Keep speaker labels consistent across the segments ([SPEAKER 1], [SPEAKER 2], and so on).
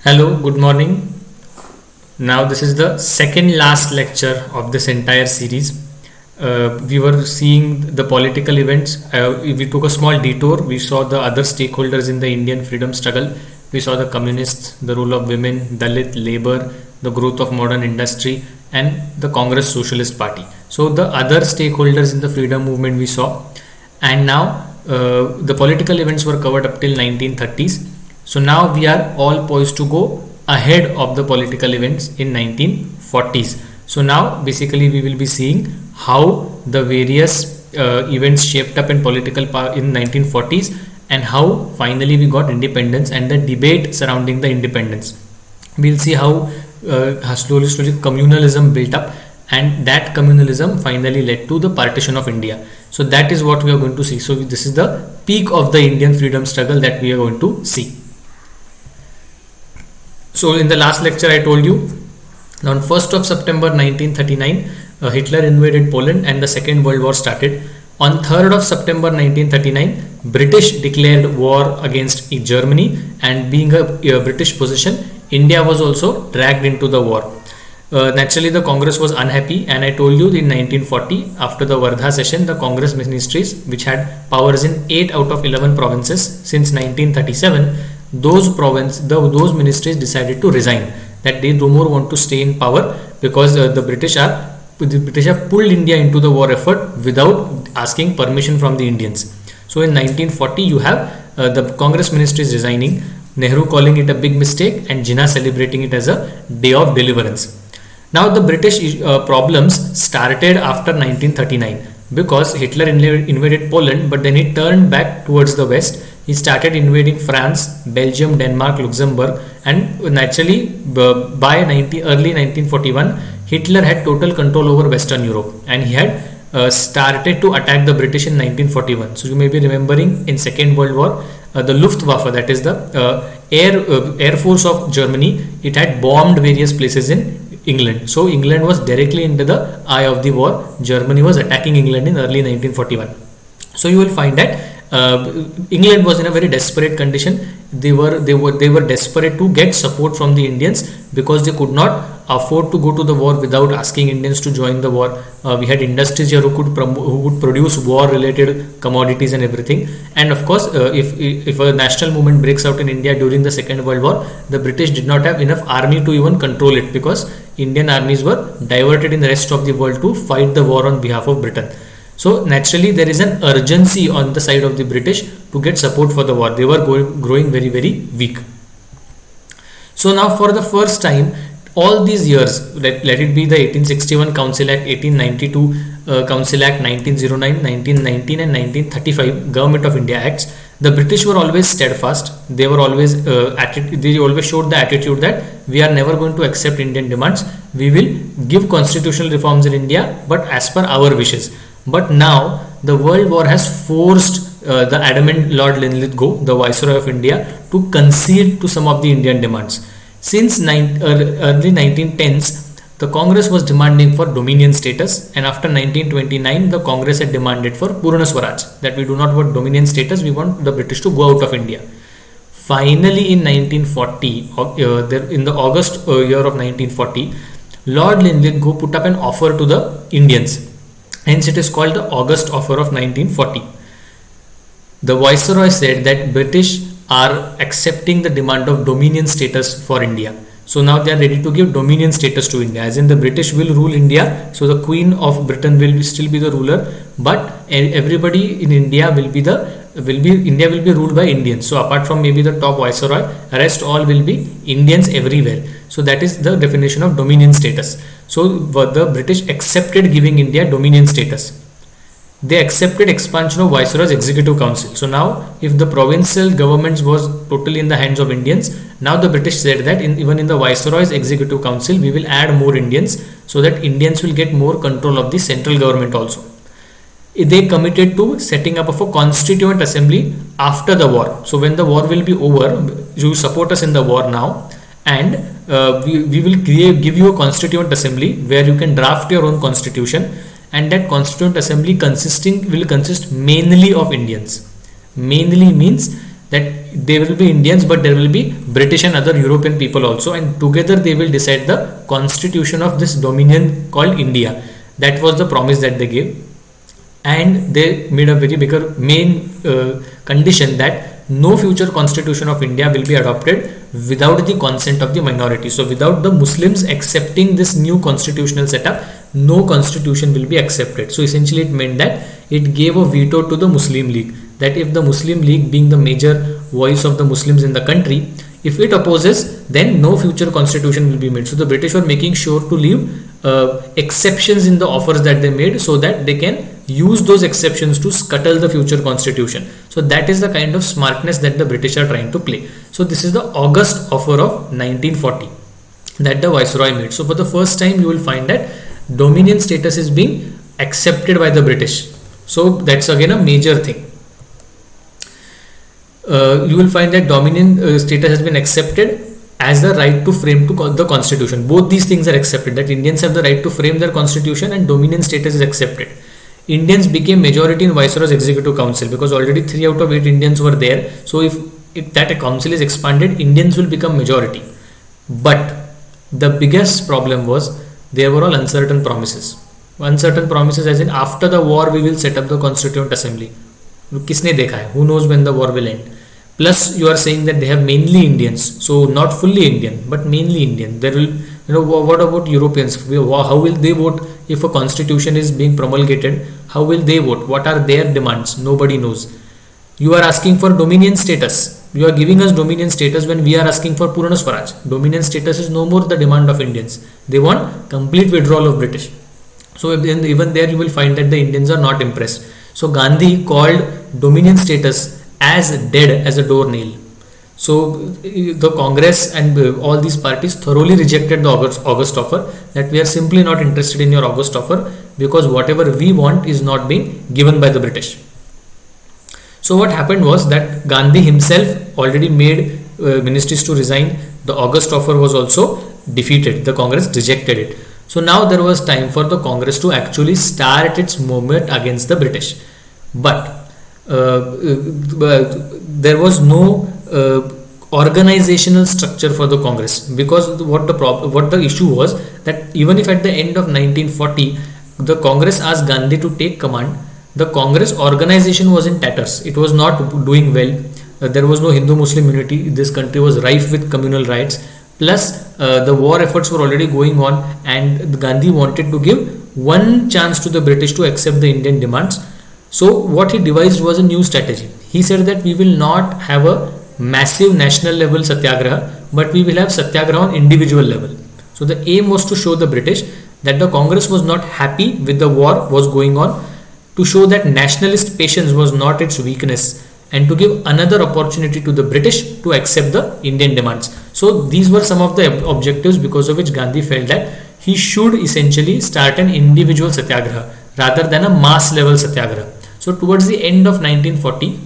[SPEAKER 1] Hello, good morning. Now, this is the second last lecture of this entire series. We were seeing the political events. We took a small detour. We saw the other stakeholders in the Indian freedom struggle. We saw the communists, the role of women, Dalit, labor, the growth of modern industry, and the Congress Socialist Party. So, the other stakeholders in the freedom movement we saw. And now, the political events were covered up till 1930s. So now we are all poised to go ahead of the political events in 1940s. So now basically we will be seeing how the various events shaped up in political power in 1940s and how finally we got independence and the debate surrounding the independence. We'll see how slowly communalism built up, and that communalism finally led to the partition of India. So that is what we are going to see. So this is the peak of the Indian freedom struggle that we are going to see. So in the last lecture I told you, on 1st of September 1939, Hitler invaded Poland and the Second World War started. On 3rd of September 1939, British declared war against Germany, and being a British possession, India was also dragged into the war. Naturally, the Congress was unhappy, and I told you in 1940, after the Wardha session, the Congress ministries, which had powers in 8 out of 11 provinces since 1937, those ministries decided to resign, that they no more want to stay in power because the British have pulled India into the war effort without asking permission from the Indians. So in 1940 you have the Congress ministries resigning, Nehru calling it a big mistake, and Jinnah celebrating it as a day of deliverance. Now the British problems started after 1939 because Hitler invaded Poland, but then he turned back towards the west. He started invading France, Belgium, Denmark, Luxembourg, and naturally by early 1941 Hitler had total control over Western Europe, and he had started to attack the British in 1941. So you may be remembering in Second World War, the Luftwaffe, that is the air force of Germany, it had bombed various places in England. So England was directly into the eye of the war. Germany was attacking England in early 1941. So you will find that England was in a very desperate condition. They were desperate to get support from the Indians because they could not afford to go to the war without asking Indians to join the war. We had industries here who would produce war related commodities and everything. And of course, if a national movement breaks out in India during the Second World War, the British did not have enough army to even control it because Indian armies were diverted in the rest of the world to fight the war on behalf of Britain. So naturally there is an urgency on the side of the British to get support for the war. They were growing very, very weak. So now for the first time, all these years, let it be the 1861 Council Act, 1892 Council Act, 1909, 1919 and 1935 Government of India Acts, the British were always steadfast. They were always they always showed the attitude that we are never going to accept Indian demands. We will give constitutional reforms in India, but as per our wishes. But now the World War has forced the adamant Lord Linlithgow, the Viceroy of India, to concede to some of the Indian demands. Since early 1910s, the Congress was demanding for dominion status, and after 1929, the Congress had demanded for Purna Swaraj, that we do not want dominion status, we want the British to go out of India. Finally, in 1940, in the August year of 1940, Lord Linlithgow put up an offer to the Indians. Hence, it is called the August Offer of 1940. The Viceroy said that British are accepting the demand of dominion status for India. So now they are ready to give dominion status to India, as in the British will rule India. So the Queen of Britain will still be the ruler, but everybody in India India will be ruled by Indians. So apart from maybe the top Viceroy, rest all will be Indians everywhere. So that is the definition of dominion status. So the British accepted giving India dominion status. They accepted expansion of Viceroy's Executive Council. So now if the provincial governments was totally in the hands of Indians, now the British said that even in the Viceroy's Executive Council we will add more Indians so that Indians will get more control of the central government also. They committed to setting up of a constituent assembly after the war. So when the war will be over, you support us in the war now, and we will give you a constituent assembly where you can draft your own constitution, and that constituent assembly will consist mainly of Indians. Mainly means that they will be Indians, but there will be British and other European people also, and together they will decide the constitution of this dominion called India. That was the promise that they gave, and they made a very bigger main condition that no future constitution of India will be adopted without the consent of the minority. So without the Muslims accepting this new constitutional setup, no constitution will be accepted. So essentially it meant that it gave a veto to the Muslim League, that if the Muslim League, being the major voice of the Muslims in the country, if it opposes, then no future constitution will be made. So the British were making sure to leave exceptions in the offers that they made, so that they can use those exceptions to scuttle the future constitution. So that is the kind of smartness that the British are trying to play. So this is the August offer of 1940 that the Viceroy made. So for the first time you will find that dominion status is being accepted by the British. So that's again a major thing. You will find that dominion status has been accepted as the right to frame the constitution. Both these things are accepted, that Indians have the right to frame their constitution and dominion status is accepted. Indians became majority in Viceroy's Executive Council because already 3 out of 8 Indians were there. So if that council is expanded, Indians will become majority. But the biggest problem was there were all uncertain promises. Uncertain promises as in after the war we will set up the Constituent Assembly. किसने देखा है? Who knows when the war will end? Plus you are saying that they have mainly Indians, so not fully Indian but mainly Indian. There will, what about Europeans? How will they vote if a constitution is being promulgated? How will they vote? What are their demands? Nobody knows. You are asking for dominion status. You are giving us dominion status when we are asking for Purna Swaraj. Dominion status is no more the demand of Indians. They want complete withdrawal of British. So even there you will find that the Indians are not impressed. So Gandhi called dominion status as dead as a doornail. So the Congress and all these parties thoroughly rejected the August offer, that we are simply not interested in your August offer because whatever we want is not being given by the British. So what happened was that Gandhi himself already made ministries to resign. The August offer was also defeated. The Congress rejected it. So now there was time for the Congress to actually start its movement against the British. But there was no organizational structure for the Congress, because what the issue was that even if at the end of 1940 the Congress asked Gandhi to take command, the Congress organization was in tatters. It was not doing well. There was no Hindu-Muslim unity. This country was rife with communal riots. Plus the war efforts were already going on, and Gandhi wanted to give one chance to the British to accept the Indian demands. So what he devised was a new strategy. He said that we will not have a massive national level satyagraha, but we will have satyagraha on individual level. So the aim was to show the British that the Congress was not happy with the war was going on, to show that nationalist patience was not its weakness, and to give another opportunity to the British to accept the Indian demands. So these were some of the objectives because of which Gandhi felt that he should essentially start an individual satyagraha rather than a mass level satyagraha. So towards the end of 1940,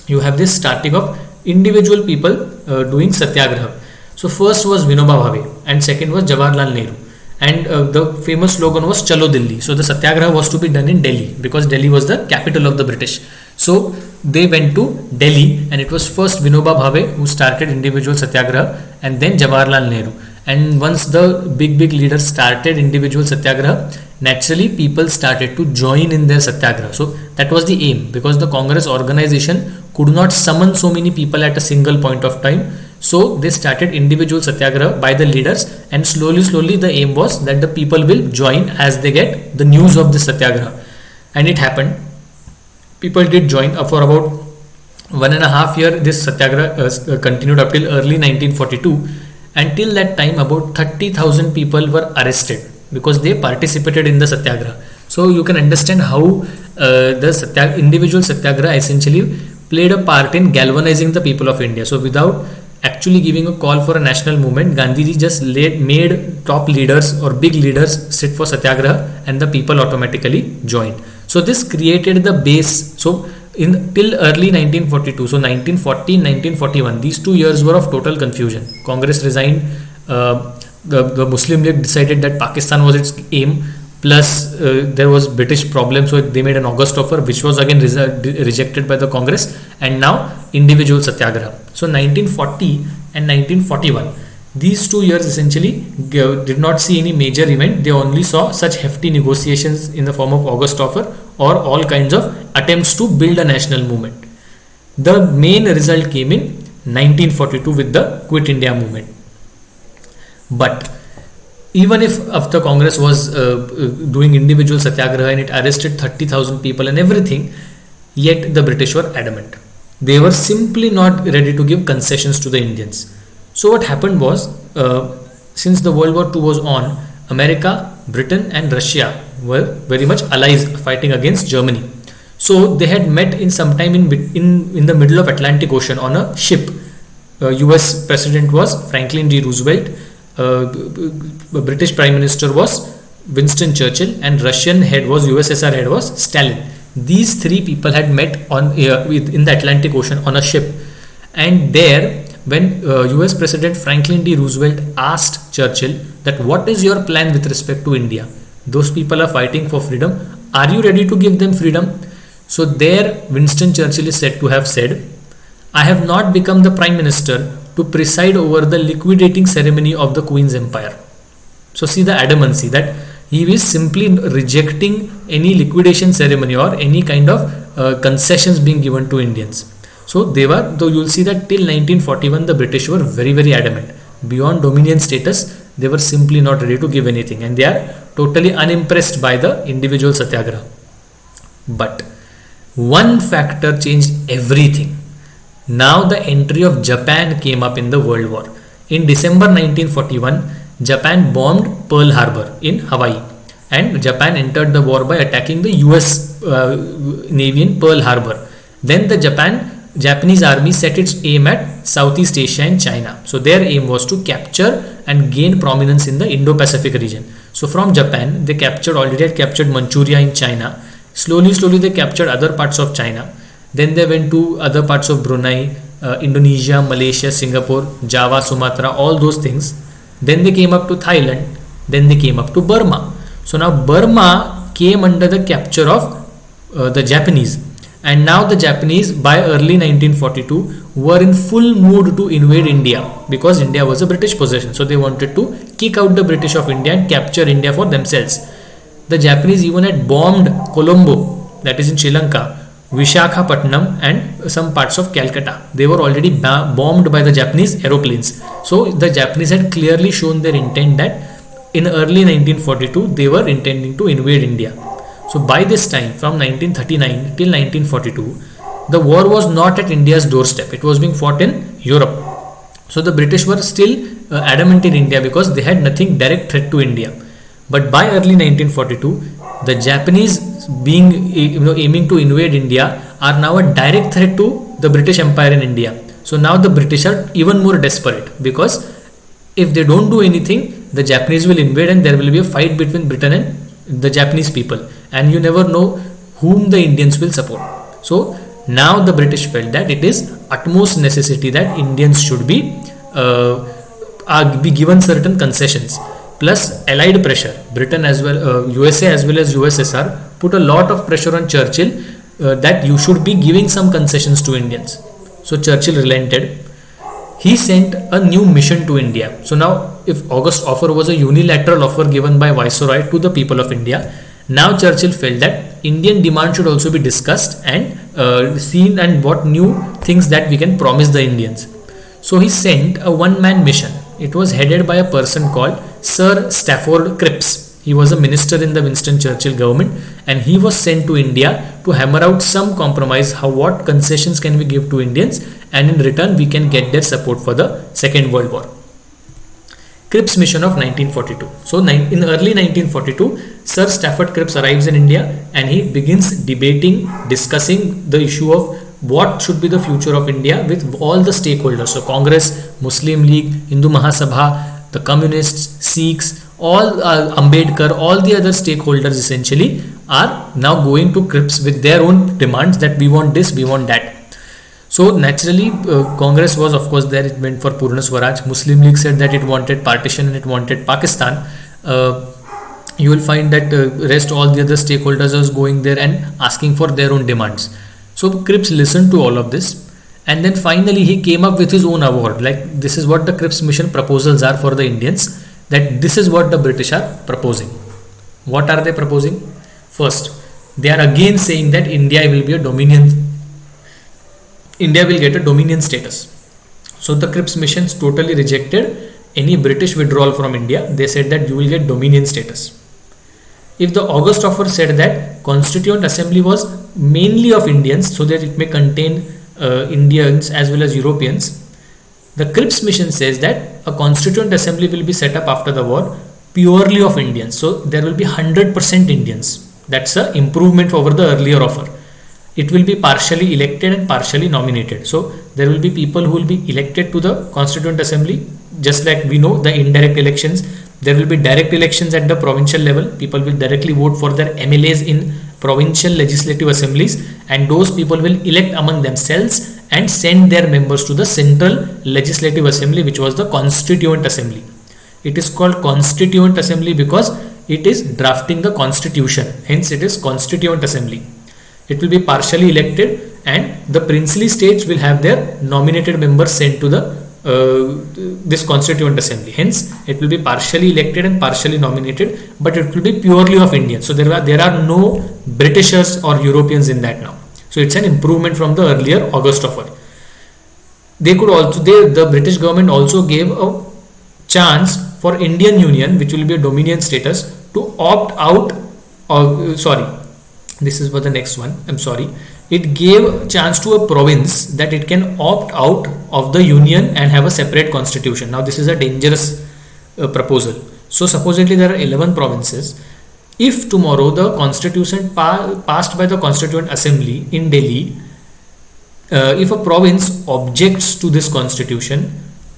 [SPEAKER 1] you have this starting of individual people doing satyagraha. So first was Vinoba Bhave and second was Jawaharlal Nehru. And the famous slogan was Chalo Delhi. So the satyagraha was to be done in Delhi because Delhi was the capital of the British. So they went to Delhi, and it was first Vinoba Bhave who started individual satyagraha, and then Jawaharlal Nehru. And once the big leaders started individual satyagraha, naturally people started to join in their satyagraha. So that was the aim, because the Congress organization could not summon so many people at a single point of time. So they started individual satyagraha by the leaders, and slowly the aim was that the people will join as they get the news of the satyagraha. And it happened. People did join. For about 1.5 years this satyagraha continued up till early 1942. Until that time about 30,000 people were arrested because they participated in the satyagraha. So you can understand how the individual satyagraha essentially played a part in galvanizing the people of India. So without actually giving a call for a national movement, Gandhiji just made top leaders or big leaders sit for satyagraha, and the people automatically joined. So this created the base. So till early 1942, so 1940, 1941, these 2 years were of total confusion. Congress resigned. The Muslim League decided that Pakistan was its aim. Plus there was British problem, so they made an August offer, which was again rejected by the Congress, and now individual satyagraha. So 1940 and 1941, these 2 years essentially did not see any major event. They only saw such hefty negotiations in the form of August offer or all kinds of attempts to build a national movement. The main result came in 1942 with the Quit India movement. But even if the Congress was doing individual satyagraha and it arrested 30,000 people and everything, yet the British were adamant. They were simply not ready to give concessions to the Indians. So what happened was, since the World War II was on, America, Britain and Russia were very much allies fighting against Germany. So they had met in sometime in the middle of Atlantic Ocean on a ship. US President was Franklin D. Roosevelt, British Prime Minister was Winston Churchill, and Russian head was USSR head was Stalin. These three people had met in the Atlantic Ocean on a ship, and there when US President Franklin D. Roosevelt asked Churchill that what is your plan with respect to India? Those people are fighting for freedom. Are you ready to give them freedom? So there Winston Churchill is said to have said, I have not become the Prime Minister to preside over the liquidating ceremony of the Queen's empire. So see the adamancy that he is simply rejecting any liquidation ceremony or any kind of concessions being given to Indians. So they were, though you will see that till 1941 the British were very, very adamant. Beyond dominion status, they were simply not ready to give anything, and they are totally unimpressed by the individual satyagraha. But one factor changed everything. Now the entry of Japan came up in the World War. In December 1941, Japan bombed Pearl Harbor in Hawaii, and Japan entered the war by attacking the US Navy in Pearl Harbor. Then the Japanese army set its aim at Southeast Asia and China. So their aim was to capture and gain prominence in the Indo-Pacific region. So from Japan, they already had captured Manchuria in China. Slowly they captured other parts of China. Then they went to other parts of Brunei, Indonesia, Malaysia, Singapore, Java, Sumatra, all those things. Then they came up to Thailand. Then they came up to Burma. So now Burma came under the capture of the Japanese. And now the Japanese by early 1942 were in full mood to invade India, because India was a British possession. So they wanted to kick out the British of India and capture India for themselves. The Japanese even had bombed Colombo, that is in Sri Lanka, Vishakhapatnam and some parts of Calcutta. They were already bombed by the Japanese aeroplanes. So the Japanese had clearly shown their intent that in early 1942 they were intending to invade India. So by this time, from 1939 till 1942, the war was not at India's doorstep. It was being fought in Europe. So the British were still adamant in India because they had nothing direct threat to India. But by early 1942, the Japanese being aiming to invade India are now a direct threat to the British Empire in India. So now the British are even more desperate, because if they don't do anything, the Japanese will invade and there will be a fight between Britain and the Japanese people, and you never know whom the Indians will support. So now the British felt that it is utmost necessity that Indians should be given certain concessions. Plus allied pressure, Britain as well, USA as well as USSR put a lot of pressure on Churchill that you should be giving some concessions to Indians. So Churchill relented. He sent a new mission to India. So now, if August offer was a unilateral offer given by Viceroy to the people of India, now Churchill felt that Indian demand should also be discussed and seen, and what new things that we can promise the Indians. So he sent a one-man mission. It was headed by a person called Sir Stafford Cripps. He was a minister in the Winston Churchill government, and he was sent to India to hammer out some compromise, what concessions can we give to Indians, and in return we can get their support for the Second World War. Cripps mission of 1942. So in early 1942, Sir Stafford Cripps arrives in India and he begins discussing the issue of what should be the future of India with all the stakeholders. So Congress, Muslim League, Hindu Mahasabha, the Communists, Sikhs, all Ambedkar, all the other stakeholders essentially are now going to Cripps with their own demands that we want this, we want that. So naturally, Congress was of course there, it went for Purna Swaraj. Muslim League said that it wanted partition and it wanted Pakistan. You will find that rest all the other stakeholders was going there and asking for their own demands. So Cripps listened to all of this, and then finally he came up with his own award. Like, this is what the Cripps mission proposals are for the Indians, that this is what the British are proposing. What are they proposing? First, they are again saying that India will get a dominion status. So the Cripps missions totally rejected any British withdrawal from India. They said that you will get dominion status. If the August offer said that Constituent Assembly was mainly of Indians, so that it may contain Indians as well as Europeans, the Cripps mission says that a Constituent Assembly will be set up after the war purely of Indians. So there will be 100% Indians. That's an improvement over the earlier offer. It will be partially elected and partially nominated. So there will be people who will be elected to the Constituent Assembly, just like we know the indirect elections. There will be direct elections at the provincial level. People will directly vote for their MLAs in provincial legislative assemblies, and those people will elect among themselves and send their members to the central legislative assembly, which was the Constituent Assembly. It is called Constituent Assembly because it is drafting the constitution, hence it is Constituent Assembly. It will be partially elected, and the princely states will have their nominated members sent to the this Constituent Assembly. Hence it will be partially elected and partially nominated, but it will be purely of Indians. So there are no Britishers or Europeans in that now. So it's an improvement from the earlier August offer. The British government also gave a chance for Indian Union, which will be a dominion status, to opt out. This is for the next one. I'm sorry. It gave a chance to a province that it can opt out of the union and have a separate constitution. Now this is a dangerous proposal. So supposedly there are 11 provinces. If tomorrow the constitution passed by the Constituent Assembly in Delhi, if a province objects to this constitution,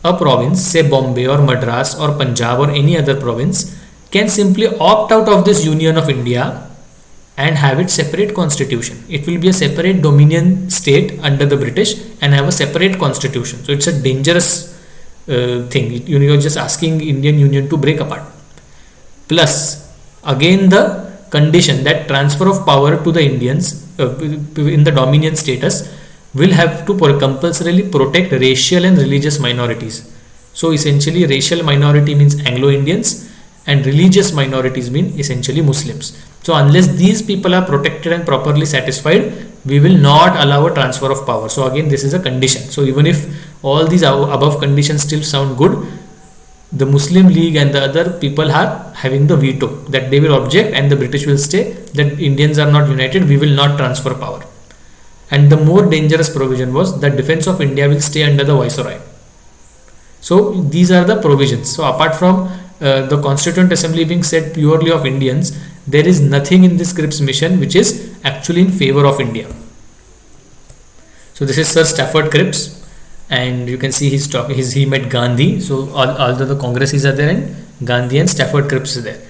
[SPEAKER 1] a province, say Bombay or Madras or Punjab or any other province, can simply opt out of this Union of India and have its separate constitution. It will be a separate dominion state under the British and have a separate constitution. So it's a dangerous thing. You're just asking Indian Union to break apart. Plus, again the condition that transfer of power to the Indians in the dominion status will have to compulsorily protect racial and religious minorities. So essentially racial minority means Anglo-Indians and religious minorities mean essentially Muslims. So unless these people are protected and properly satisfied, we will not allow a transfer of power. So again, this is a condition. So even if all these above conditions still sound good, the Muslim League and the other people are having the veto, that they will object and the British will say that Indians are not united, we will not transfer power. And the more dangerous provision was the defense of India will stay under the Viceroy. So these are the provisions. So apart from the Constituent Assembly being said purely of Indians, there is nothing in this Cripps mission which is actually in favor of India. So this is Sir Stafford Cripps, and you can see he met Gandhi. So all the Congresses are there, and Gandhi and Stafford Cripps is there.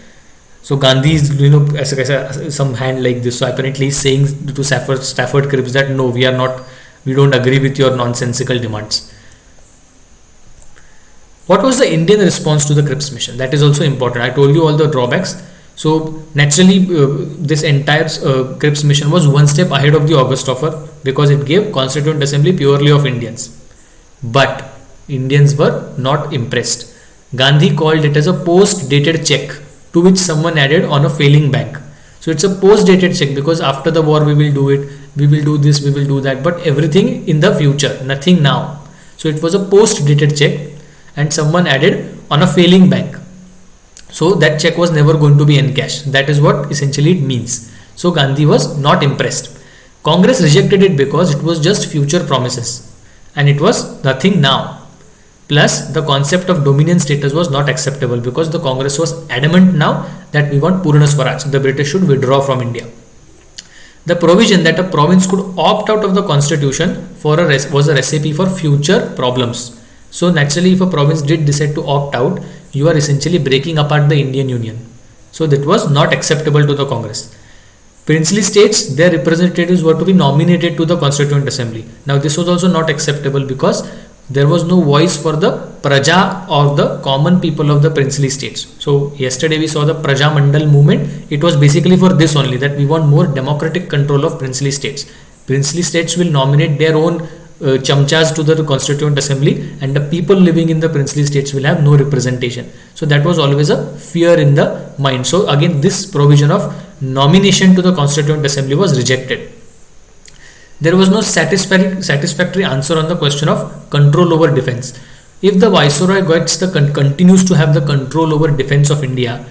[SPEAKER 1] So Gandhi is some hand like this. So apparently he's saying to Stafford Cripps that no, we don't agree with your nonsensical demands. What was the Indian response to the Cripps mission? That is also important. I told you all the drawbacks. So naturally this entire Cripps mission was one step ahead of the August offer because it gave Constituent Assembly purely of Indians. But Indians were not impressed. Gandhi called it as a post-dated check to which someone added on a failing bank. So it's a post-dated check because after the war we will do it, we will do this, we will do that, but everything in the future, nothing now. So it was a post-dated check and someone added on a failing bank. So that check was never going to be encashed. That is what essentially it means. So Gandhi was not impressed. Congress rejected it because it was just future promises and it was nothing now. Plus the concept of dominion status was not acceptable because the Congress was adamant now that we want Purna Swaraj. The British should withdraw from India. The provision that a province could opt out of the constitution was a recipe for future problems. So naturally, if a province did decide to opt out, you are essentially breaking apart the Indian Union. So that was not acceptable to the Congress. Princely states, their representatives were to be nominated to the Constituent Assembly. Now this was also not acceptable because there was no voice for the Praja or the common people of the princely states. So yesterday we saw the Praja Mandal movement. It was basically for this only, that we want more democratic control of princely states. Princely states will nominate their own chamchas to the Constituent Assembly, and the people living in the princely states will have no representation. So that was always a fear in the mind. So again, this provision of nomination to the Constituent Assembly was rejected. There was no satisfactory answer on the question of control over defense. If the Viceroy continues to have the control over defense of India,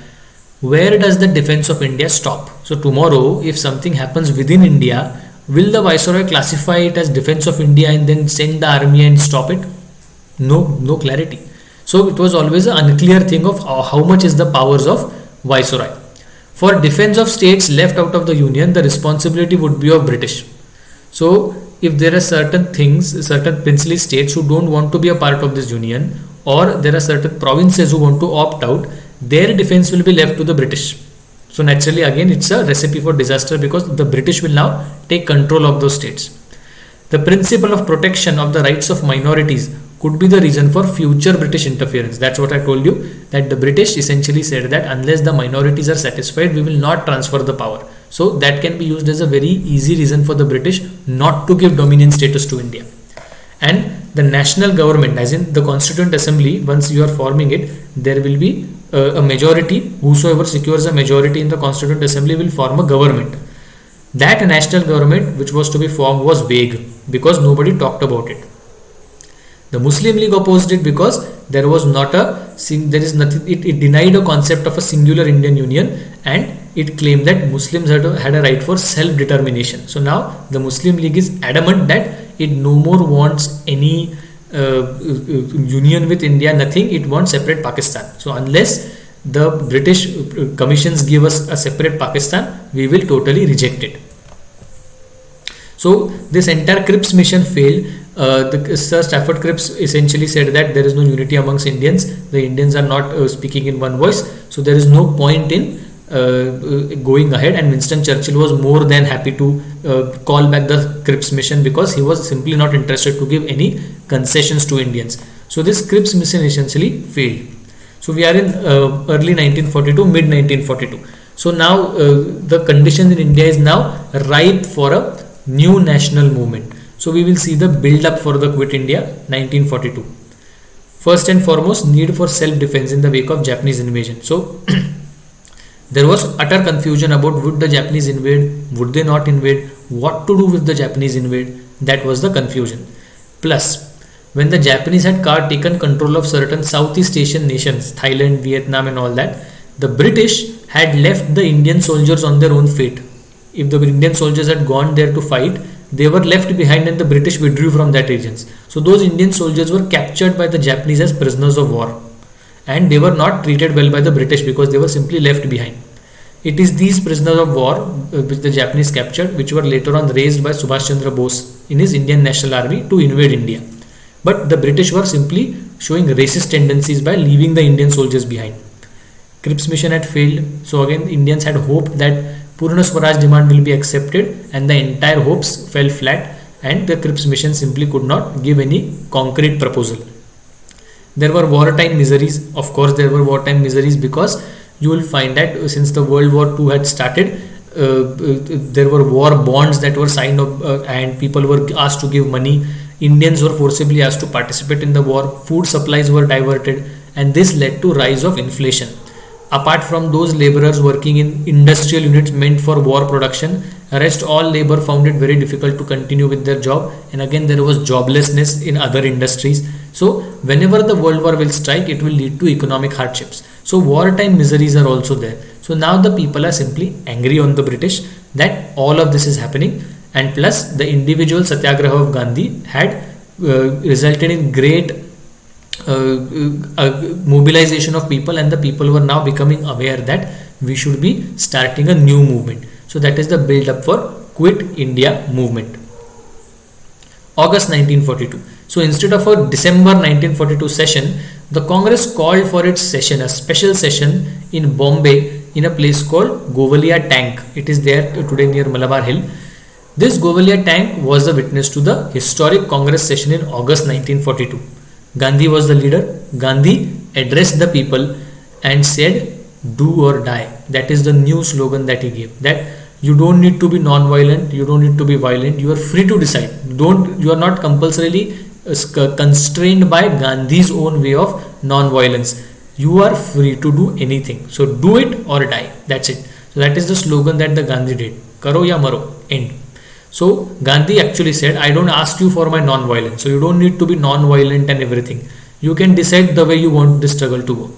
[SPEAKER 1] where does the defense of India stop? So tomorrow, if something happens within India, will the Viceroy classify it as defense of India and then send the army and stop it? No clarity. So it was always an unclear thing of how much is the powers of Viceroy. For defense of states left out of the Union, the responsibility would be of British. So if there are certain princely states who don't want to be a part of this union, or there are certain provinces who want to opt out, their defense will be left to the British. So naturally, again, it's a recipe for disaster, because the British will now take control of those states. The principle of protection of the rights of minorities could be the reason for future British interference. That's what I told you, that the British essentially said that unless the minorities are satisfied, we will not transfer the power. So that can be used as a very easy reason for the British not to give dominion status to India. And the national government, as in the Constituent Assembly, once you are forming it, there will be a majority. Whosoever secures a majority in the Constituent Assembly will form a government. That national government which was to be formed was vague, because nobody talked about it. The Muslim League opposed it because there is nothing. It denied a concept of a singular Indian Union, and it claimed that Muslims had a right for self-determination. So now the Muslim League is adamant that it no more wants any union with India, nothing. It wants separate Pakistan. So unless the British commissions give us a separate Pakistan, we will totally reject it. So this entire Cripps mission failed. Sir Stafford Cripps essentially said that there is no unity amongst Indians. The Indians are not speaking in one voice. So there is no point in going ahead, and Winston Churchill was more than happy to call back the Cripps mission, because he was simply not interested to give any concessions to Indians. So this Cripps mission essentially failed. So we are in early 1942, mid 1942. So now the conditions in India is now ripe for a new national movement. So we will see the build up for the Quit India 1942. First and foremost, need for self-defense in the wake of Japanese invasion. So there was utter confusion about would the Japanese invade, would they not invade, what to do with the Japanese invade. That was the confusion. Plus, when the Japanese had taken control of certain Southeast Asian nations, Thailand, Vietnam and all that, the British had left the Indian soldiers on their own fate. If the Indian soldiers had gone there to fight, they were left behind and the British withdrew from that regions. So those Indian soldiers were captured by the Japanese as prisoners of war, and they were not treated well by the British because they were simply left behind. It is these prisoners of war which the Japanese captured, which were later on raised by Subhash Chandra Bose in his Indian National Army to invade India. But the British were simply showing racist tendencies by leaving the Indian soldiers behind. Cripps mission had failed, so again Indians had hoped that Purna Swaraj demand will be accepted, and the entire hopes fell flat, and the Cripps mission simply could not give any concrete proposal. There were wartime miseries. Of course there were wartime miseries, because you will find that since the World War II had started, there were war bonds that were signed up, and people were asked to give money. Indians were forcibly asked to participate in the war. Food supplies were diverted, and this led to rise of inflation. Apart from those laborers working in industrial units meant for war production, rest all labor found it very difficult to continue with their job, and again there was joblessness in other industries. So whenever the World War will strike, it will lead to economic hardships. So wartime miseries are also there. So now the people are simply angry on the British that all of this is happening, and plus the individual satyagraha of Gandhi had resulted in great mobilization of people, and the people were now becoming aware that we should be starting a new movement. So that is the build up for Quit India movement. August 1942. So instead of a December 1942 session, the Congress called for its session, a special session in Bombay, in a place called Govalia Tank. It is there today near Malabar Hill. This Govalia Tank was the witness to the historic Congress session in August 1942. Gandhi was the leader. Gandhi addressed the people and said, "Do or die." That is the new slogan that he gave. That You don't need to be non-violent, you don't need to be violent, you are free to decide. You are not compulsorily constrained by Gandhi's own way of non-violence. You are free to do anything. So do it or die. That's it. So that is the slogan that the Gandhi did. Karo ya maro. End. So Gandhi actually said, I don't ask you for my non-violence. So you don't need to be non-violent and everything. You can decide the way you want the struggle to go.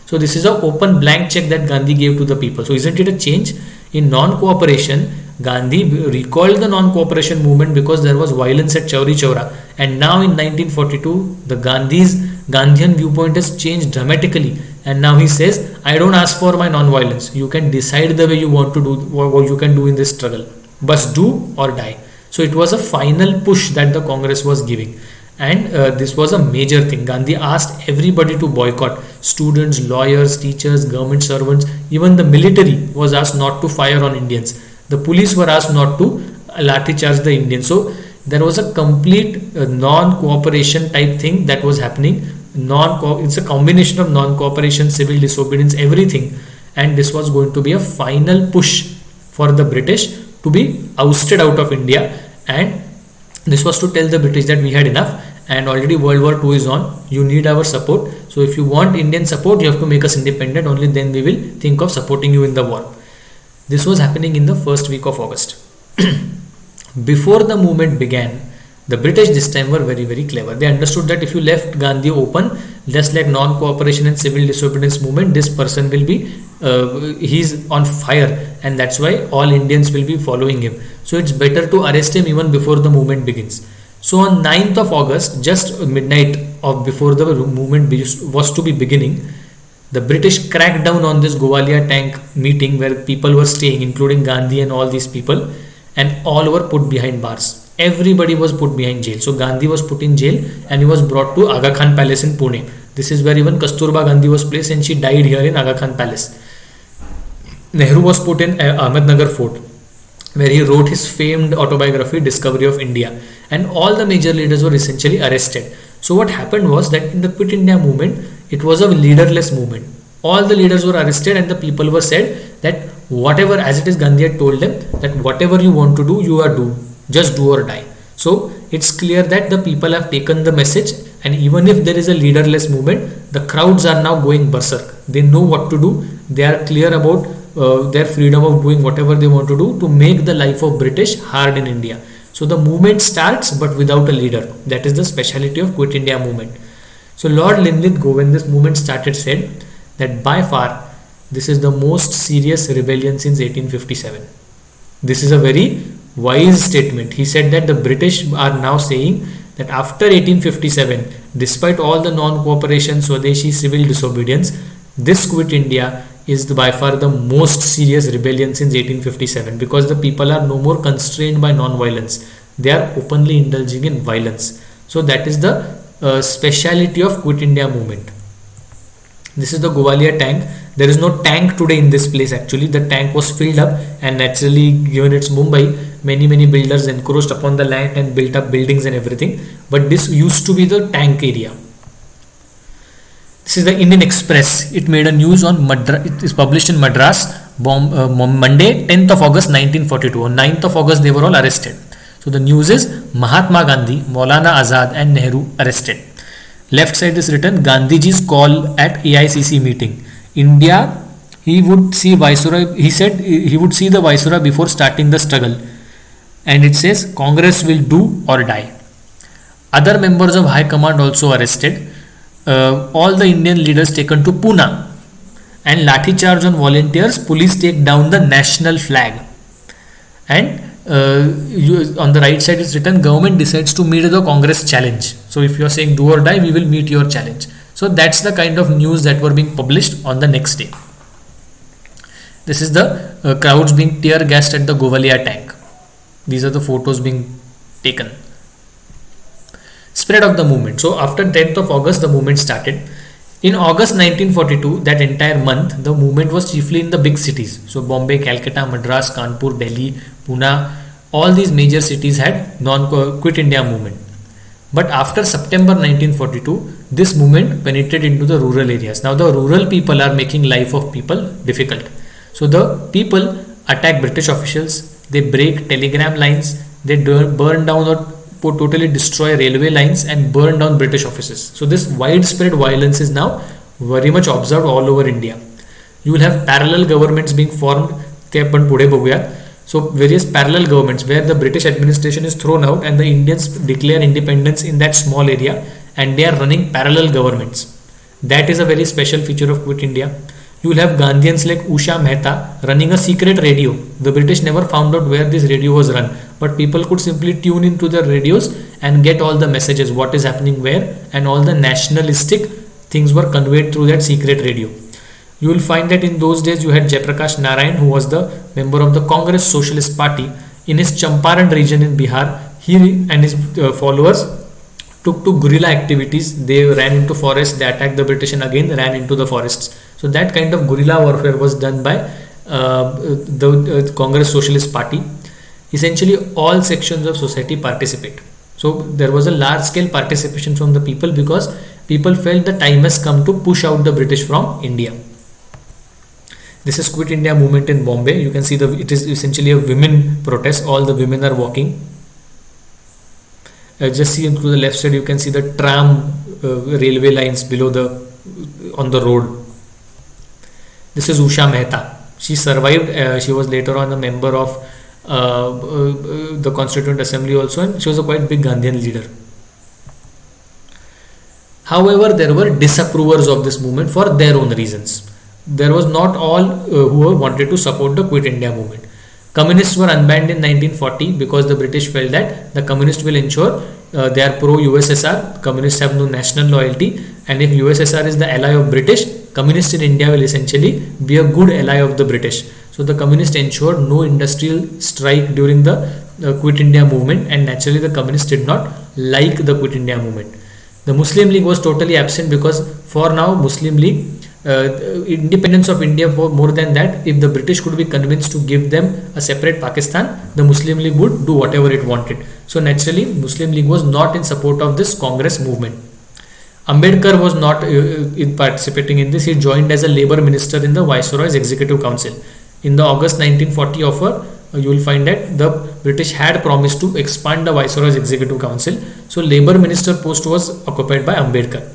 [SPEAKER 1] So this is an open blank check that Gandhi gave to the people. So isn't it a change? In non-cooperation, Gandhi recalled the non-cooperation movement because there was violence at Chauri Chaura. And now in 1942, the Gandhian viewpoint has changed dramatically. And now he says, I don't ask for my non-violence. You can decide the way you want to do, what you can do in this struggle. But do or die. So it was a final push that the Congress was giving. And this was a major thing. Gandhi asked everybody to boycott. Students, lawyers, teachers, government servants, even the military was asked not to fire on Indians. The police were asked not to lathi charge the Indians. So there was a complete non-cooperation type thing that was happening. It's a combination of non-cooperation, civil disobedience, everything. And this was going to be a final push for the British to be ousted out of India. And this was to tell the British that we had enough and already World War II is on. You need our support. So if you want Indian support, you have to make us independent. Only then we will think of supporting you in the war. This was happening in the first week of August. Before the movement began, the British this time were very, very clever. They understood that if you left Gandhi open, just like non-cooperation and civil disobedience movement, this person will be, he's on fire, and that's why all Indians will be following him. So it's better to arrest him even before the movement begins. So on 9th of August, just midnight of before the movement was to be beginning, the British cracked down on this Gowalia tank meeting where people were staying, including Gandhi and all these people, and all were put behind bars. Everybody was put behind jail. So Gandhi was put in jail and he was brought to Aga Khan Palace in Pune. This is where even Kasturba Gandhi was placed and she died here in Aga Khan Palace. Nehru was put in Ahmednagar Fort, where he wrote his famed autobiography Discovery of India, and all the major leaders were essentially arrested. So what happened was that in the Quit India movement, it was a leaderless movement. All the leaders were arrested and the people were said that whatever, as it is Gandhi had told them, that whatever you want to do, you are do, just do or die. So it's clear that the people have taken the message, and even if there is a leaderless movement, the crowds are now going berserk. They know what to do. They are clear about their freedom of doing whatever they want to do to make the life of British hard in India. So the movement starts but without a leader. That is the speciality of Quit India movement. So Lord Linlithgow, when this movement started, said that by far this is the most serious rebellion since 1857. This is a very wise statement. He said that the British are now saying that after 1857, despite all the non-cooperation, Swadeshi, civil disobedience, this Quit India is by far the most serious rebellion since 1857, because the people are no more constrained by non-violence. They are openly indulging in violence. So that is the speciality of Quit India movement. This is the Gowalia tank. There is no tank today in this place actually. The tank was filled up, and naturally, given it's Mumbai, many builders encroached upon the land and built up buildings and everything. But this used to be the tank area. This is the Indian Express. It made a news on Madras. It is published in Madras, Monday, 10th of August 1942. On 9th of August, they were all arrested. So the news is Mahatma Gandhi, Maulana Azad and Nehru arrested. Left side is written Gandhiji's call at AICC meeting. India, he would see Viceroy. He said he would see the Viceroy before starting the struggle. And it says Congress will do or die. Other members of High Command also arrested. All the Indian leaders taken to Pune, and lathi charge on volunteers. Police take down the national flag, and on the right side is written government decides to meet the Congress challenge. So if you are saying do or die, we will meet your challenge. So that's the kind of news that were being published on the next day. This is the crowds being tear gassed at the Gowalia tank. These are the photos being taken. Spread of the movement. So after 10th of August, the movement started. In August 1942, that entire month, the movement was chiefly in the big cities. So Bombay, Calcutta, Madras, Kanpur, Delhi, Pune, all these major cities had non-Quit India movement. But after September 1942, this movement penetrated into the rural areas. Now the rural people are making life of people difficult. So the people attack British officials, they break telegram lines, they burn down or totally destroy railway lines and burn down British offices. So this widespread violence is now very much observed all over India. You will have parallel governments being formed. ते आपण पुढे बघूया. So various parallel governments where the British administration is thrown out and the Indians declare independence in that small area, and they are running parallel governments. That is a very special feature of Quit India. You will have Gandhians like Usha Mehta running a secret radio. The British never found out where this radio was run, but people could simply tune into the radios and get all the messages, what is happening where, and all the nationalistic things were conveyed through that secret radio. You will find that in those days you had Jayaprakash Narayan, who was the member of the Congress Socialist Party. In his Champaran region in Bihar, he and his followers took to guerrilla activities. They ran into forests, they attacked the British and again ran into the forests. So that kind of guerrilla warfare was done by the Congress Socialist Party. Essentially all sections of society participate. So there was a large scale participation from the people because people felt the time has come to push out the British from India. This is Quit India movement in Bombay. You can see it is essentially a women protest. All the women are walking. Just see to the left side, you can see the tram railway lines below on the road. This is Usha Mehta. She survived. She was later on a member of the Constituent Assembly also, and she was a quite big Gandhian leader. However, there were disapprovers of this movement for their own reasons. There was not all who wanted to support the Quit India movement. Communists were unbanned in 1940 because the British felt that the communists will ensure they are pro-USSR. Communists have no national loyalty, and if USSR is the ally of British, communists in India will essentially be a good ally of the British. So the communists ensured no industrial strike during the Quit India movement, and naturally the communists did not like the Quit India movement. The Muslim League was totally absent because for now Muslim League independence of India, for more than that, if the British could be convinced to give them a separate Pakistan, the Muslim League would do whatever it wanted. So naturally Muslim League was not in support of this Congress movement. Ambedkar was not participating in this. He joined as a labor minister in the Viceroy's Executive Council. In the August 1940 offer, you will find that the British had promised to expand the Viceroy's Executive Council. So labor minister post was occupied by Ambedkar.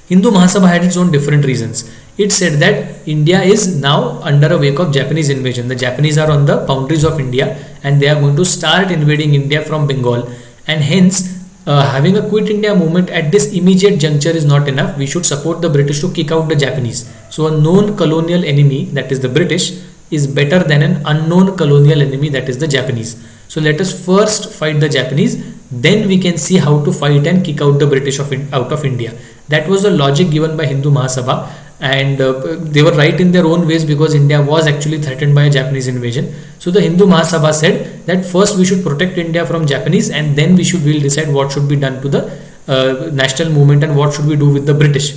[SPEAKER 1] Hindu Mahasabha had its own different reasons. It said that India is now under a wake of Japanese invasion. The Japanese are on the boundaries of India and they are going to start invading India from Bengal, and hence having a Quit India movement at this immediate juncture is not enough. We should support the British to kick out the Japanese. So a known colonial enemy, that is the British, is better than an unknown colonial enemy, that is the Japanese. So let us first fight the Japanese, then we can see how to fight and kick out the British out of India. That was the logic given by Hindu Mahasabha, and they were right in their own ways because India was actually threatened by a Japanese invasion. So the Hindu Mahasabha said that first we should protect India from Japanese, and then we'll decide what should be done to the national movement and what should we do with the British.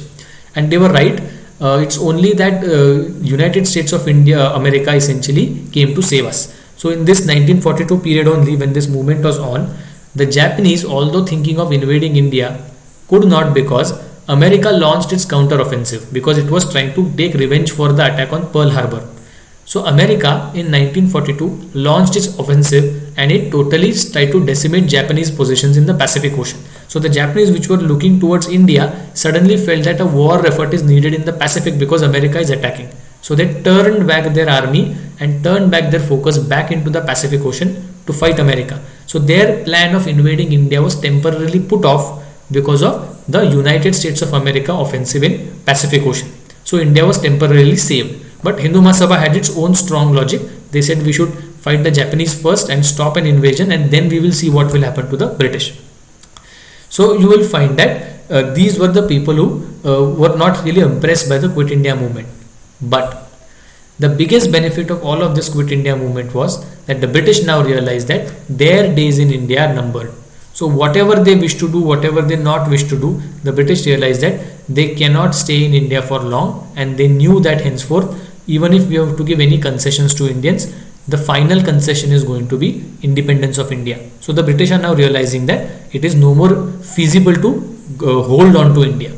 [SPEAKER 1] And they were right. It's only that United States of America essentially came to save us. So in this 1942 period only, when this movement was on, the Japanese, although thinking of invading India, could not, because America launched its counter-offensive because it was trying to take revenge for the attack on Pearl Harbor. So America in 1942 launched its offensive and it totally tried to decimate Japanese positions in the Pacific Ocean. So the Japanese, which were looking towards India, suddenly felt that a war effort is needed in the Pacific because America is attacking. So they turned back their army and turned back their focus back into the Pacific Ocean to fight America. So their plan of invading India was temporarily put off because of the United States of America offensive in Pacific Ocean. So India was temporarily saved. But Hindu Mahasabha had its own strong logic. They said we should fight the Japanese first and stop an invasion, and then we will see what will happen to the British. So you will find that these were the people who were not really impressed by the Quit India movement. But the biggest benefit of all of this Quit India movement was that the British now realized that their days in India are numbered. So whatever they wish to do, whatever they not wish to do, the British realized that they cannot stay in India for long, and they knew that henceforth, even if we have to give any concessions to Indians, the final concession is going to be independence of India. So the British are now realizing that it is no more feasible to hold on to India.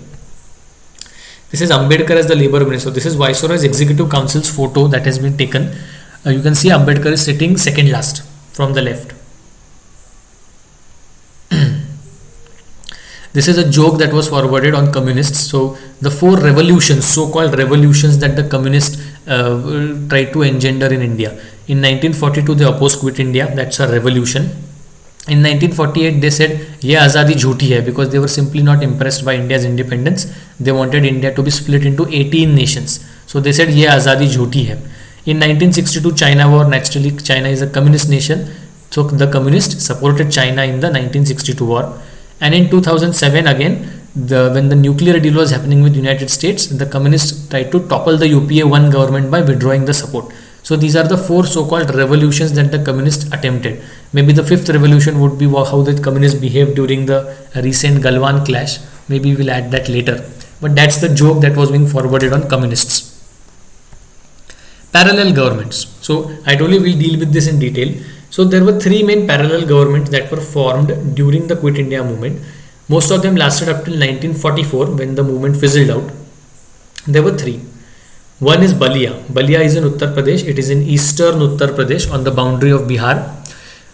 [SPEAKER 1] This is Ambedkar as the Labour Minister. This is Viceroy's Executive Council's photo that has been taken. You can see Ambedkar is sitting second last from the left. This is a joke that was forwarded on communists. So the four revolutions, so-called revolutions, that the communists tried to engender in India. In 1942 they opposed Quit India, that's a revolution. In 1948 they said ye azadi jhoothi hai, because they were simply not impressed by India's independence. They wanted India to be split into 18 nations. So they said ye azadi jhoothi hai. In 1962 China war, naturally China is a communist nation, so the communists supported China in the 1962 war. And in 2007 again, when the nuclear deal was happening with United States, the communists tried to topple the UPA 1 government by withdrawing the support. So these are the four so-called revolutions that the communists attempted. Maybe the fifth revolution would be how the communists behaved during the recent Galwan clash. Maybe we'll add that later. But that's the joke that was being forwarded on communists. Parallel governments. So I told you we'll deal with this in detail. So there were three main parallel governments that were formed during the Quit India movement. Most of them lasted up till 1944 when the movement fizzled out. There were three. One is Balia. Balia is in Uttar Pradesh. It is in eastern Uttar Pradesh on the boundary of Bihar.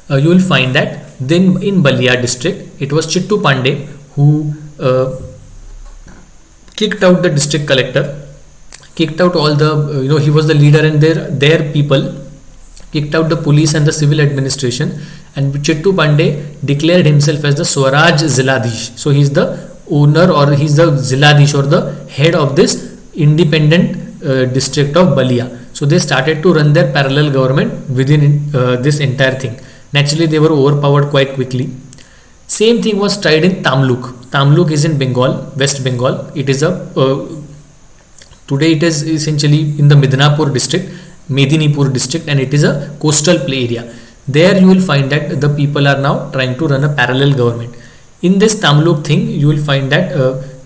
[SPEAKER 1] You will find that then in Balia district, it was Chittu Pandey who kicked out the district collector, kicked out all the, he was the leader, and their people kicked out the police and the civil administration, and Chittu Pandey declared himself as the Swaraj Ziladish. So he is the owner, or he is the Ziladish, or the head of this independent district of Balia. So they started to run their parallel government within this entire thing. Naturally they were overpowered quite quickly. Same thing was tried in Tamluk. Tamluk is in Bengal, West Bengal. It is today it is essentially in the Medinipur district, and it is a coastal area. There you will find that the people are now trying to run a parallel government. In this Tamluk thing, you will find that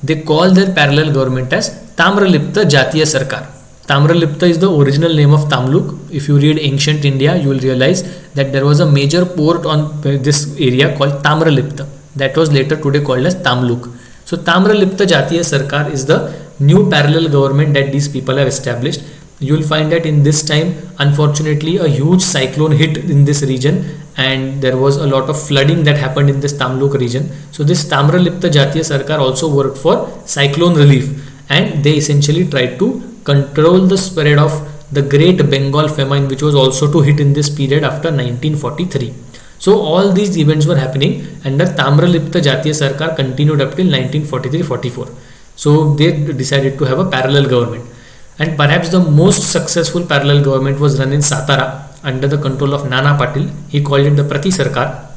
[SPEAKER 1] they call their parallel government as Tamralipta Jatiya Sarkar. Tamralipta is the original name of Tamluk. If you read ancient India, you will realize that there was a major port on this area called Tamralipta. That was later today called as Tamluk. So Tamralipta Jatiya Sarkar is the new parallel government that these people have established. You will find that in this time, unfortunately, a huge cyclone hit in this region, and there was a lot of flooding that happened in this Tamluk region. So this Tamralipta Jatiya Sarkar also worked for cyclone relief, and they essentially tried to control the spread of the Great Bengal famine, which was also to hit in this period after 1943. So all these events were happening, and the Tamralipta Jatiya Sarkar continued up till 1943-44. So they decided to have a parallel government. And perhaps the most successful parallel government was run in Satara under the control of Nana Patil. He called it the Prati Sarkar.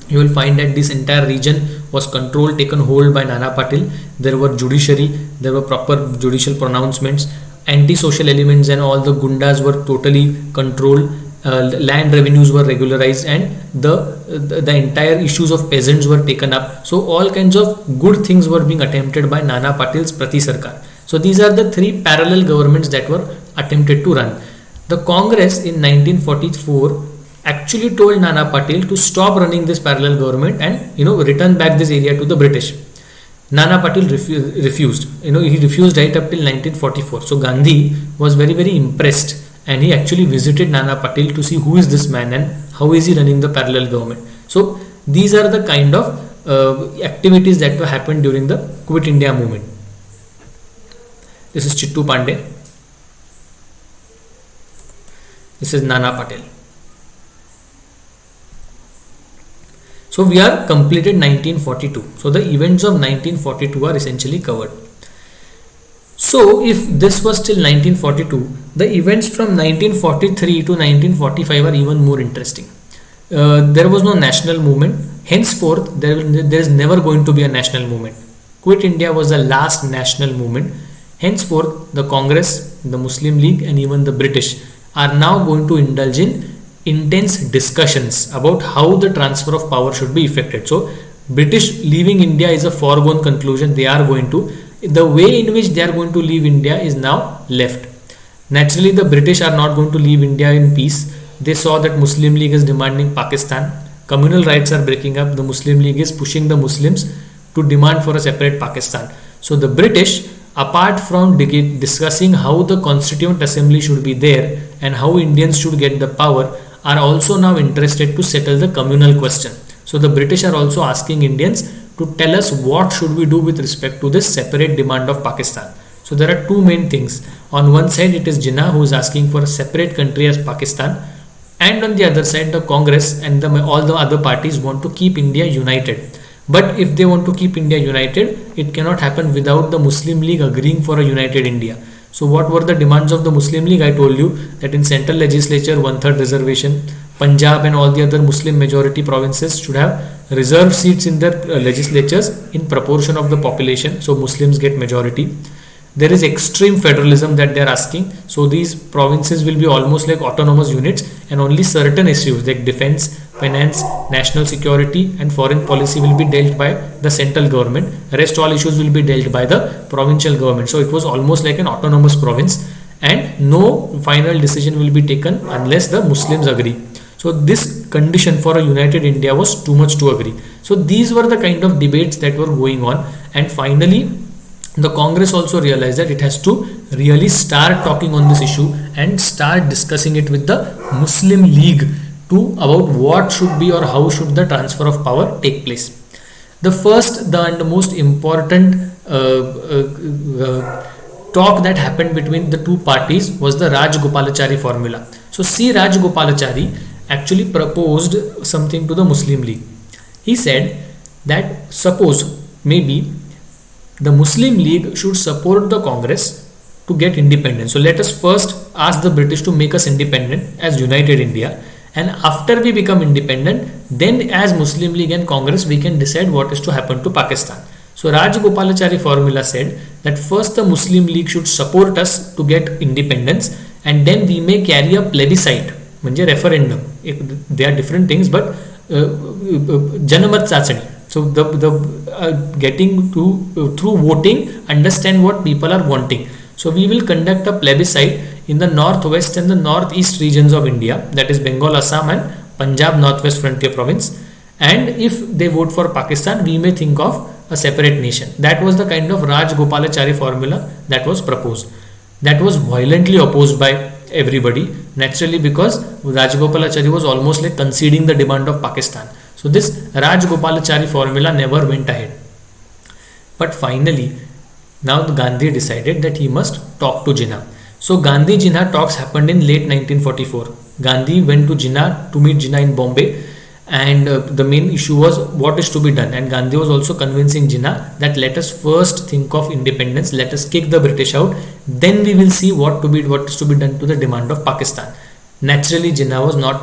[SPEAKER 1] You will find that this entire region was controlled, taken hold by Nana Patil. There were judiciary, there were proper judicial pronouncements, anti-social elements and all the gundas were totally controlled. Land revenues were regularized, and the entire issues of peasants were taken up. So all kinds of good things were being attempted by Nana Patil's Prati Sarkar. So these are the three parallel governments that were attempted to run. The Congress in 1944 actually told Nana Patil to stop running this parallel government and return back this area to the British. Nana Patil refused. He refused right up till 1944. So Gandhi was very, very impressed, and he actually visited Nana Patil to see who is this man and how is he running the parallel government. So these are the kind of activities that were happened during the Quit India movement. This is Chittu Pandey. This is Nana Patil. So we are completed 1942. So the events of 1942 are essentially covered. So if this was till 1942, the events from 1943 to 1945 are even more interesting. There was no national movement. Henceforth, there is never going to be a national movement. Quit India was the last national movement. Henceforth, the Congress, the Muslim League, and even the British are now going to indulge in intense discussions about how the transfer of power should be effected. So British leaving India is a foregone conclusion. They are going to, the way in which they are going to leave India is now left. Naturally, the British are not going to leave India in peace. They saw that Muslim League is demanding Pakistan. Communal rights are breaking up. The Muslim League is pushing the Muslims to demand for a separate Pakistan. So the British, apart from discussing how the Constituent Assembly should be there and how Indians should get the power are also now interested to settle the communal question. So the British are also asking Indians to tell us what should we do with respect to this separate demand of Pakistan. So there are two main things. On one side it is Jinnah who is asking for a separate country as Pakistan, and on the other side the Congress and all the other parties want to keep India united. But if they want to keep India united, it cannot happen without the Muslim League agreeing for a united India. So what were the demands of the Muslim League? I told you that in central legislature 1/3 reservation, Punjab and all the other Muslim majority provinces should have reserved seats in their legislatures in proportion of the population, so Muslims get majority. There is extreme federalism that they are asking, so these provinces will be almost like autonomous units, and only certain issues like defense, finance, national security and foreign policy will be dealt by the central government. Rest all issues will be dealt by the provincial government. So it was almost like an autonomous province, and no final decision will be taken unless the Muslims agree. So this condition for a united India was too much to agree. So these were the kind of debates that were going on, and finally the Congress also realized that it has to really start talking on this issue and start discussing it with the Muslim League about what should be or how should the transfer of power take place. The first and the most important talk that happened between the two parties was the Rajagopalachari formula. So C. Rajagopalachari actually proposed something to the Muslim League. He said that suppose maybe the Muslim League should support the Congress to get independence. So let us first ask the British to make us independent as United India, and after we become independent, then as Muslim League and Congress we can decide what is to happen to Pakistan. So Rajagopalachari formula said that first the Muslim League should support us to get independence, and then we may carry a plebiscite, म्हणजे referendum. They are different things, but Janamat Chachani. So getting to through voting understand what people are wanting. So we will conduct a plebiscite in the northwest and the northeast regions of India, that is Bengal, Assam and Punjab Northwest Frontier Province, and if they vote for Pakistan we may think of a separate nation. That was the kind of Rajagopalachari formula that was proposed. That was violently opposed by everybody, naturally, because Rajagopalachari was almost like conceding the demand of Pakistan. So this Rajagopalachari formula never went ahead. But finally, now Gandhi decided that he must talk to Jinnah. So Gandhi Jinnah talks happened in late 1944. Gandhi went to Jinnah to meet Jinnah in Bombay, and the main issue was what is to be done, and Gandhi was also convincing Jinnah that let us first think of independence, let us kick the British out, then we will see what is to be done to the demand of Pakistan. Naturally Jinnah was not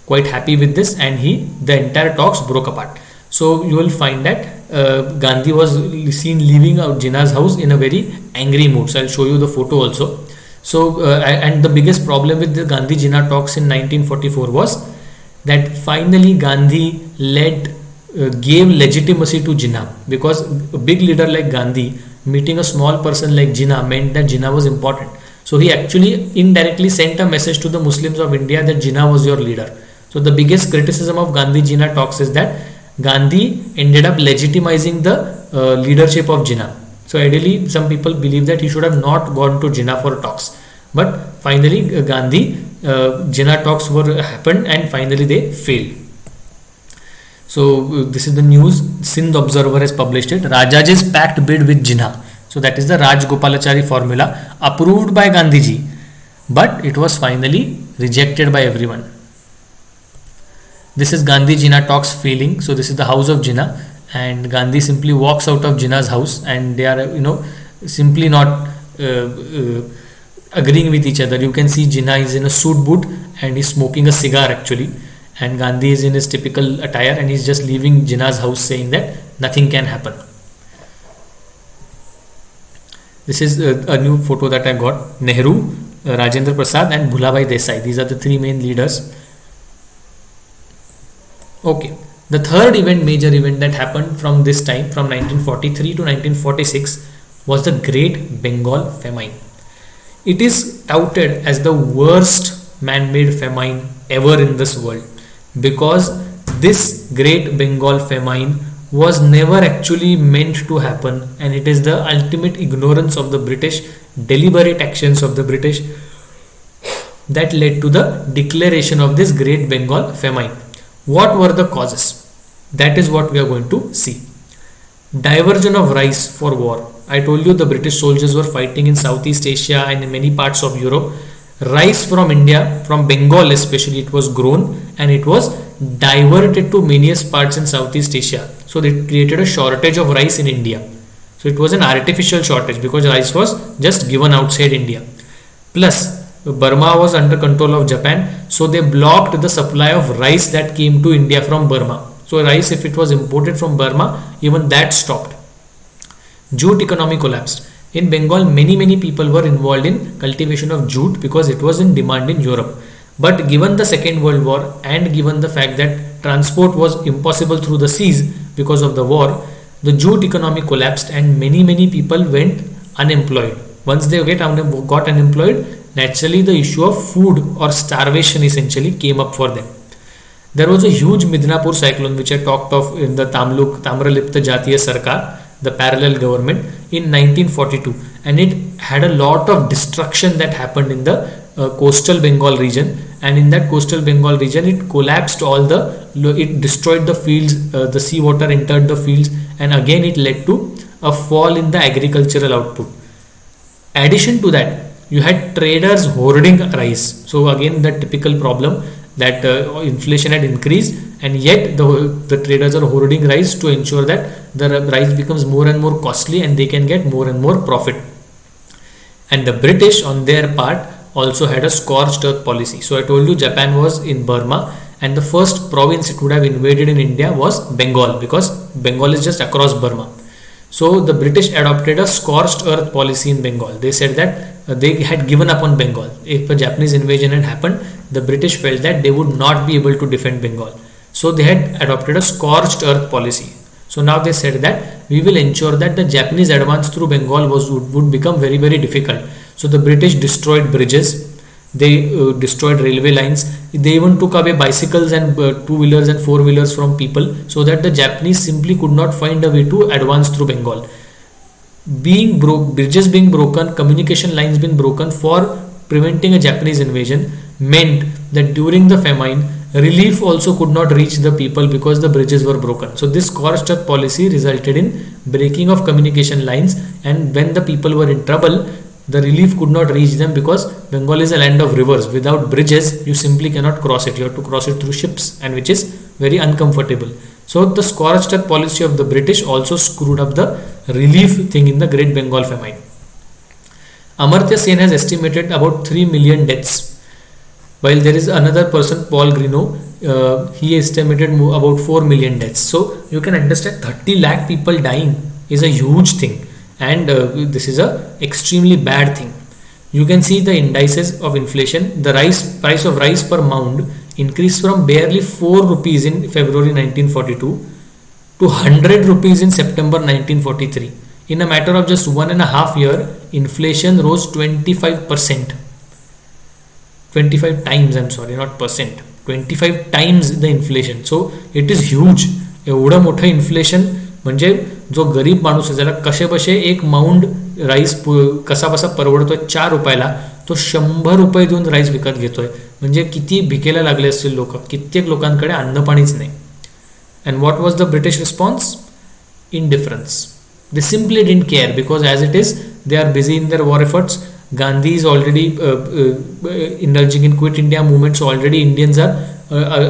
[SPEAKER 1] quite happy with this, and the entire talks broke apart. So you will find that Gandhi was seen leaving out Jinnah's house in a very angry mood. So I'll show you the photo also. So and the biggest problem with the Gandhi Jinnah talks in 1944 was that finally Gandhi gave legitimacy to Jinnah, because a big leader like Gandhi meeting a small person like Jinnah meant that Jinnah was important. So he actually indirectly sent a message to the Muslims of India that Jinnah was your leader. So the biggest criticism of Gandhi Jinnah talks is that Gandhi ended up legitimizing the leadership of Jinnah. So ideally some people believe that he should have not gone to Jinnah for talks, but finally Jinnah talks happened and finally they failed. So this is the news. Sindh Observer has published it. Rajaji's pact bid with Jinnah. So that is the Rajagopalachari formula approved by Gandhiji, but it was finally rejected by everyone. This is Gandhi Jinnah talks failing. So this is the house of Jinnah, and Gandhi simply walks out of Jinnah's house, and they are simply not agreeing with each other. You can see Jinnah is in a suit boot and he's smoking a cigar actually, and Gandhi is in his typical attire and he's just leaving Jinnah's house saying that nothing can happen. This is a new photo that I got. Nehru, Rajendra Prasad and Bhulabhai Desai. These are the three main leaders. Okay, the third major event that happened from this time, from 1943 to 1946, was the Great Bengal Famine. It is touted as the worst man-made famine ever in this world, because this Great Bengal Famine was never actually meant to happen, and it is the ultimate ignorance of the British, deliberate actions of the British that led to the declaration of this Great Bengal famine. What were the causes? That is what we are going to see. Diversion of rice for war. I told you the British soldiers were fighting in Southeast Asia and in many parts of Europe. Rice from India, from Bengal especially, it was grown and it was diverted to various parts in Southeast Asia. So they created a shortage of rice in India. So it was an artificial shortage because rice was just given outside India. Plus, Burma was under control of Japan, so they blocked the supply of rice that came to India from Burma. So rice, if it was imported from Burma, even that stopped. Jute economy collapsed. In Bengal, many people were involved in cultivation of jute because it was in demand in Europe. But given the Second World War and given the fact that transport was impossible through the seas because of the war, the jute economy collapsed and many people went unemployed. Once they got unemployed, naturally the issue of food or starvation essentially came up for them. There was a huge Midnapur cyclone which I talked of in the Tamralipta Jatiya Sarkar, the parallel government, in 1942, and it had a lot of destruction that happened in the coastal Bengal region, and in that coastal Bengal region it collapsed it destroyed the fields, the seawater entered the fields, and again it led to a fall in the agricultural output. Addition to that, you had traders hoarding rice. So again the typical problem that inflation had increased, and yet the traders are hoarding rice to ensure that the rice becomes more and more costly and they can get more and more profit. And the British on their part also had a scorched earth policy. So I told you Japan was in Burma, and the first province it would have invaded in India was Bengal, because Bengal is just across Burma. So the British adopted a scorched earth policy in Bengal. They said that they had given up on Bengal. If a Japanese invasion had happened, the British felt that they would not be able to defend Bengal. So they had adopted a scorched earth policy. So now they said that we will ensure that the Japanese advance through Bengal would become very difficult. So the British destroyed bridges, they destroyed railway lines, they even took away bicycles and two-wheelers and four-wheelers from people, so that the Japanese simply could not find a way to advance through Bengal. Bridges being broken, communication lines being broken for preventing a Japanese invasion meant that during the famine, relief also could not reach the people because the bridges were broken. So this scorched earth policy resulted in breaking of communication lines, and when the people were in trouble, the relief could not reach them because Bengal is a land of rivers. Without bridges, you simply cannot cross it. You have to cross it through ships, and which is very uncomfortable. So the scorched earth policy of the British also screwed up the relief thing in the Great Bengal famine. Amartya Sen has estimated about 3 million deaths, while there is another person, Paul Greenough, he estimated about 4 million deaths. So you can understand 30 lakh people dying is a huge thing, and this is a extremely bad thing. You can see the indices of inflation. The price of rice per mound increased from barely 4 rupees in February 1942 to 100 rupees in September 1943. In a matter of just 1.5 years, inflation rose 25%. 25 times, I'm sorry, not percent. 25 times the inflation. So it is huge. एवढं मोठं inflation म्हणजे जो गरीब माणूस आहे ज्याला कसे बसे एक माउंड राईस कसा बसा परवडतोय 4 रुपयाला, तो 100 रुपये देऊन राईस विकत घेतोय. म्हणजे किती भिकेला लागले असतील लोक, कित्येक लोकांकडे अन्न पाणीच नाही. And what was the British response? Indifference. They simply didn't care because as it is, they are busy in their war efforts. Gandhi is already indulging in Quit India movement, so already Indians are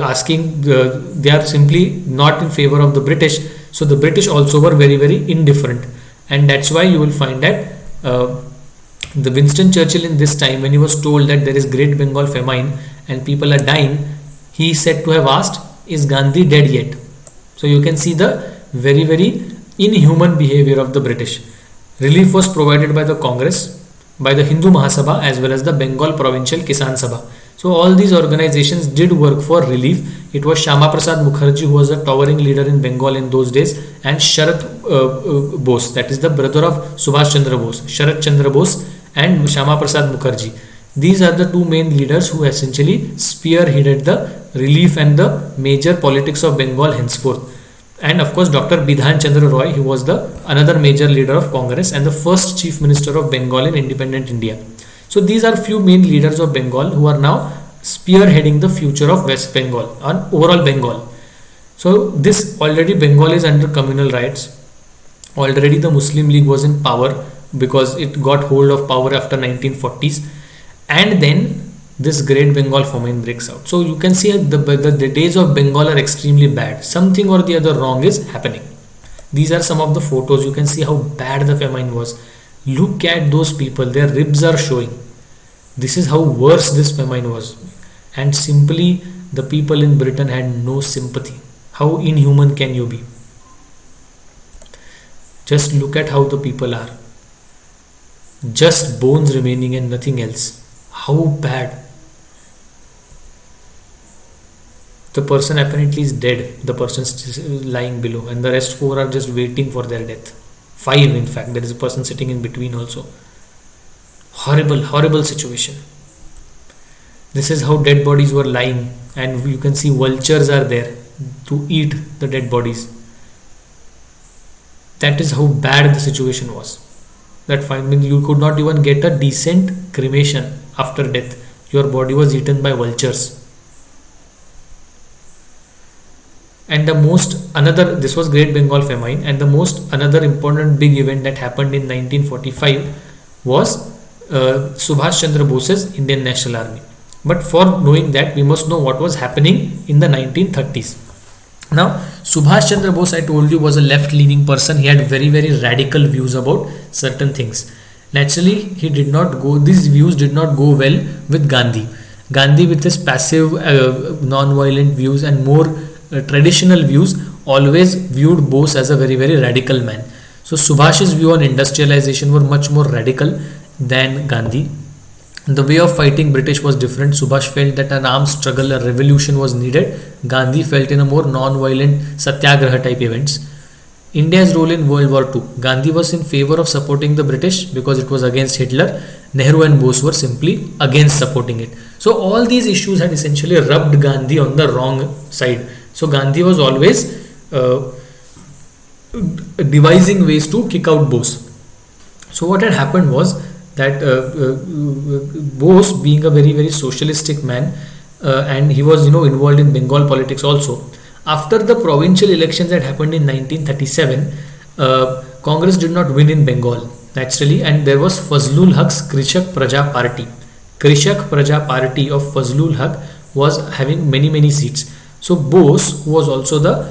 [SPEAKER 1] asking, they are simply not in favor of the British. So the British also were very indifferent, and that's why you will find that the Winston Churchill in this time, when he was told that there is Great Bengal famine and people are dying, he said to have asked, is Gandhi dead yet? So you can see the very inhuman behavior of the British. Relief was provided by the Congress, by the Hindu Mahasabha, as well as the Bengal Provincial Kisan Sabha. So all these organizations did work for relief. It was Shama Prasad Mukherjee who was a towering leader in Bengal in those days, and Sharat Bose, that is the brother of Subhash Chandra Bose, Sharat Chandra Bose and Shama Prasad Mukherjee. These are the two main leaders who essentially spearheaded the relief and the major politics of Bengal henceforth. And of course Dr. Bidhan Chandra Roy, he was the another major leader of Congress and the first chief minister of Bengal in independent India. So these are few main leaders of Bengal who are now spearheading the future of West Bengal and overall Bengal. So this already Bengal is under communal rights. Already the Muslim League was in power because it got hold of power after 1940s, and then this Great Bengal famine breaks out. So you can see the days of Bengal are extremely bad. Something or the other wrong is happening. These are some of the photos. You can see how bad the famine was. Look at those people, their ribs are showing. This is how worse this famine was. And simply the people in Britain had no sympathy. How inhuman can you be? Just look at how the people are. Just bones remaining and nothing else. How bad. The person apparently is dead. The person is lying below, and the rest 4 are just waiting for their death. 5 in fact. There is a person sitting in between also. Horrible, horrible situation. This is how dead bodies were lying, and you can see vultures are there to eat the dead bodies. That is how bad the situation was. That fine, means you could not even get a decent cremation after death. Your body was eaten by vultures. And this was Great Bengal famine, and another important big event that happened in 1945 was Subhash Chandra Bose's Indian National Army. But for knowing that, we must know what was happening in the 1930s. Now, Subhash Chandra Bose, I told you, was a left-leaning person. He had very, very radical views about certain things. Naturally, these views did not go well with Gandhi. Gandhi, with his passive, non-violent views and more traditional views, always viewed Bose as a very, very radical man. So Subhash's view on industrialization were much more radical than Gandhi. The way of fighting British was different. Subhash felt that an armed struggle, a revolution was needed. Gandhi felt in a more non-violent satyagraha type events. India's role in World War II. Gandhi was in favor of supporting the British because it was against Hitler. Nehru and Bose were simply against supporting it. So all these issues had essentially rubbed Gandhi on the wrong side. So Gandhi was always devising ways to kick out Bose. So what had happened was that Bose, being a very, very socialistic man, and he was involved in Bengal politics also. After the provincial elections that happened in 1937, Congress did not win in Bengal naturally, and there was Fazlul Huq's Krishak Praja Party. Krishak Praja Party of Fazlul Huq was having many seats. So Bose, who was also the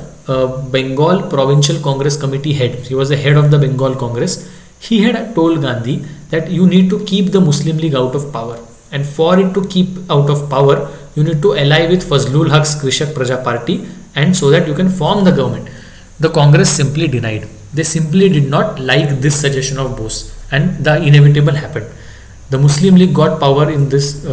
[SPEAKER 1] Bengal Provincial Congress Committee head, he was the head of the Bengal Congress. He had told Gandhi that you need to keep the Muslim League out of power, and for it to keep out of power, you need to ally with Fazlul Huq's Krishak Praja Party, and so that you can form the government. The Congress simply denied. They simply did not like this suggestion of Bose, and the inevitable happened. The Muslim League got power in this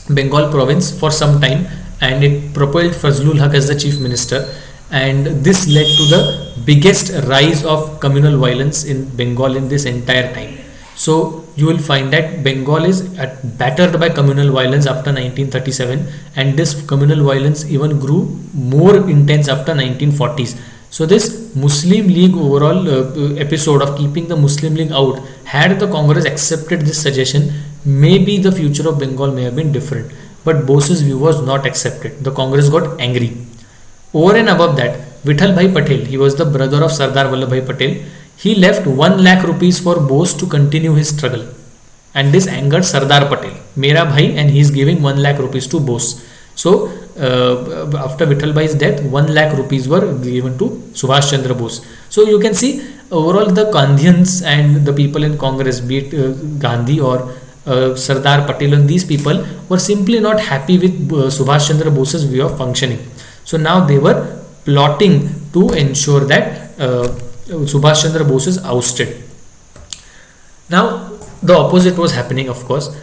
[SPEAKER 1] Bengal province for some time, and it propelled Fazlul Huq as the chief minister, and this led to the biggest rise of communal violence in Bengal in this entire time. So you will find that Bengal is battered by communal violence after 1937, and this communal violence even grew more intense after 1940s. So this Muslim League overall episode of keeping the Muslim League out, had the Congress accepted this suggestion, maybe the future of Bengal may have been different. But Bose's view was not accepted. The Congress got angry. Over and above that, Vittal Bhai Patel, he was the brother of Sardar Vallabhbhai Patel, he left 1 lakh rupees for Bose to continue his struggle, and this angered Sardar Patel. Mera bhai, and he is giving 1 lakh rupees to Bose. So after Vittal Bhai's death, 1 lakh rupees were given to Subhash Chandra Bose. So you can see overall the Gandhians and the people in Congress, be it Gandhi or Sardar Patel, and these people were simply not happy with Subhash Chandra Bose's way of functioning. So now they were plotting to ensure that Subhash Chandra Bose is ousted. Now the opposite was happening, of course.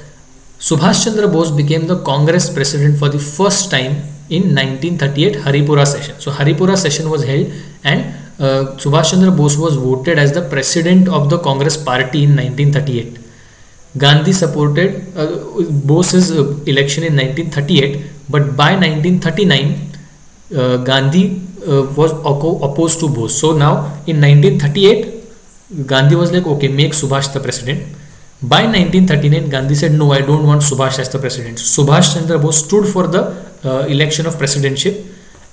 [SPEAKER 1] Subhash Chandra Bose became the Congress president for the first time in 1938 Haripura session. So Haripura session was held, and Subhash Chandra Bose was voted as the president of the Congress party in 1938. Gandhi supported Bose's election in 1938, but by 1939 Gandhi was opposed to Bose. So now in 1938 Gandhi was like, okay, make Subhash the president. By 1939, Gandhi said, no, I don't want Subhash as the president. Subhash Chandra Bose stood for the election of presidentship,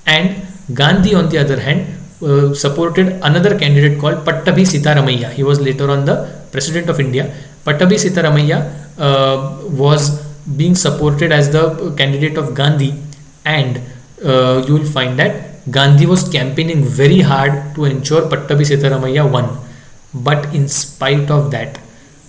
[SPEAKER 1] and Gandhi, on the other hand, supported another candidate called Pattabhi Sitaramaiah. He was later on the president of India. Pattabhi Sitaramaiah was being supported as the candidate of Gandhi, and you will find that Gandhi was campaigning very hard to ensure Pattabhi Sitaramaiah won. But in spite of that,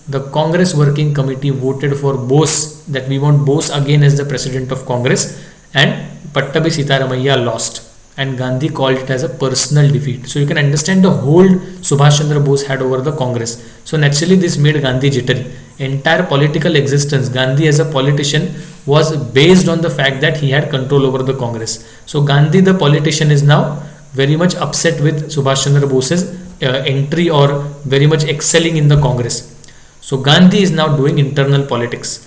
[SPEAKER 1] the Congress Working Committee voted for Bose, that we want Bose again as the president of Congress, and Pattabhi Sitaramaiah lost, and Gandhi called it as a personal defeat. So you can understand the hold Subhash Chandra Bose had over the Congress. So naturally this made Gandhi jittery. Entire political existence, Gandhi as a politician, was based on the fact that he had control over the Congress. So Gandhi the politician is now very much upset with Subhash Chandra Bose's entry, or very much excelling in the Congress. So Gandhi is now doing internal politics.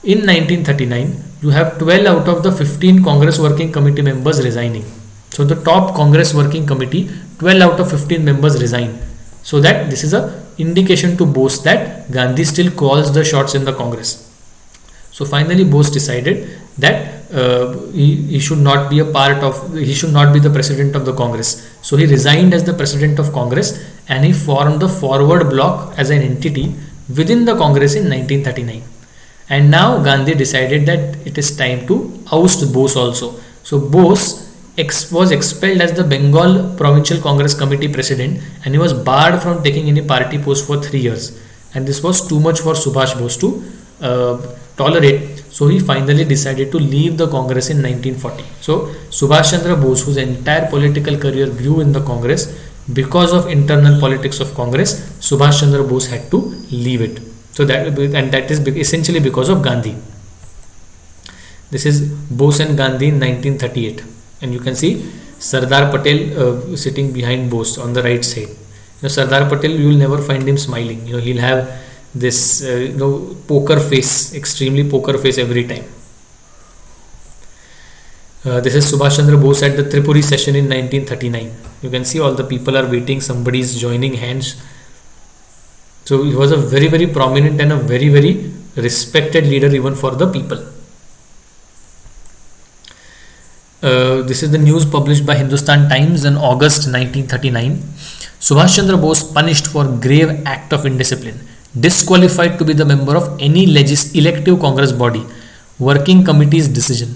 [SPEAKER 1] In 1939, you have 12 out of the 15 Congress Working Committee members resigning. So the top Congress Working Committee, 12 out of 15 members resign. So that this is a indication to Bose that Gandhi still calls the shots in the Congress. So finally Bose decided that he should not be he should not be the president of the Congress. So he resigned as the president of Congress, and he formed the Forward Bloc as an entity within the Congress in 1939. And now Gandhi decided that it is time to oust Bose also. So Bose was expelled as the Bengal Provincial Congress Committee president, and he was barred from taking any party post for 3 years. And this was too much for Subhash Bose to tolerate. So he finally decided to leave the Congress in 1940. So Subhash Chandra Bose, whose entire political career grew in the Congress, because of internal politics of Congress, Subhash Chandra Bose had to leave it. So that is essentially because of Gandhi. This is Bose and Gandhi in 1938, and you can see Sardar Patel sitting behind Bose on the right side. Sardar Patel, you will never find him smiling. He'll have this poker face, extremely poker face every time. This is Subhash Chandra Bose at the Tripuri session in 1939. You can see all the people are waiting, somebody is joining hands. So he was a very, very prominent and a very, very respected leader even for the people. This is the news published by Hindustan Times in August 1939. Subhash Chandra Bose punished for grave act of indiscipline, disqualified to be the member of any elective Congress body, working committee's decision.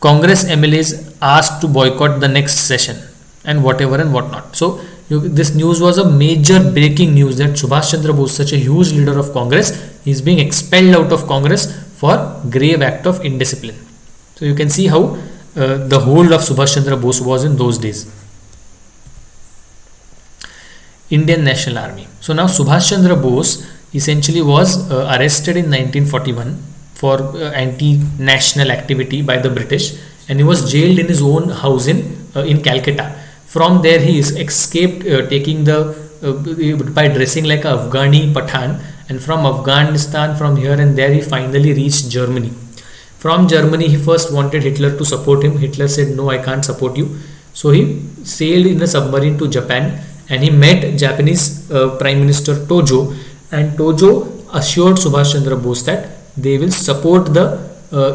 [SPEAKER 1] Congress MLAs asked to boycott the next session, and whatever and whatnot. So this news was a major breaking news that Subhash Chandra Bose, such a huge leader of Congress, is being expelled out of Congress for grave act of indiscipline. So you can see how the hold of Subhash Chandra Bose was in those days. Indian National Army. So now Subhash Chandra Bose essentially was arrested in 1941 for anti-national activity by the British, and he was jailed in his own house in Calcutta. From there he escaped taking by dressing like a Afghani Pathan, and from Afghanistan, from here and there, he finally reached Germany. From Germany, he first wanted Hitler to support him. Hitler said, no, I can't support you. So he sailed in a submarine to Japan, and he met Japanese Prime Minister Tojo, and Tojo assured Subhash Chandra Bose that they will support the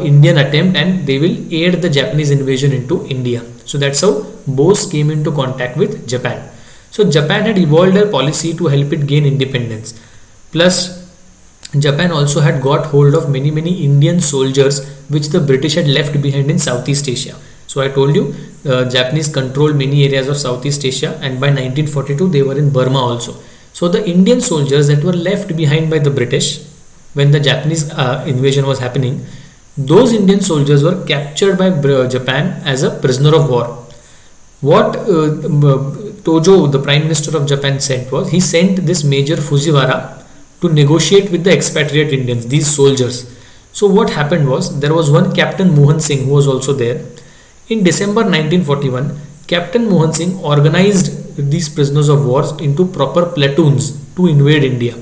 [SPEAKER 1] Indian attempt and they will aid the Japanese invasion into India. So that's how Bose came into contact with Japan. So Japan had evolved a policy to help it gain independence. Plus, Japan also had got hold of many Indian soldiers which the British had left behind in Southeast Asia. So I told you, Japanese controlled many areas of Southeast Asia, and by 1942 they were in Burma also. So the Indian soldiers that were left behind by the British when the Japanese invasion was happening, those Indian soldiers were captured by Japan as a prisoner of war. What Tojo, the Prime Minister of Japan, sent was, he sent this Major Fujiwara to negotiate with the expatriate Indians, these soldiers. So what happened was, there was one Captain Mohan Singh who was also there. In December 1941, Captain Mohan Singh organized these prisoners of war into proper platoons to invade India.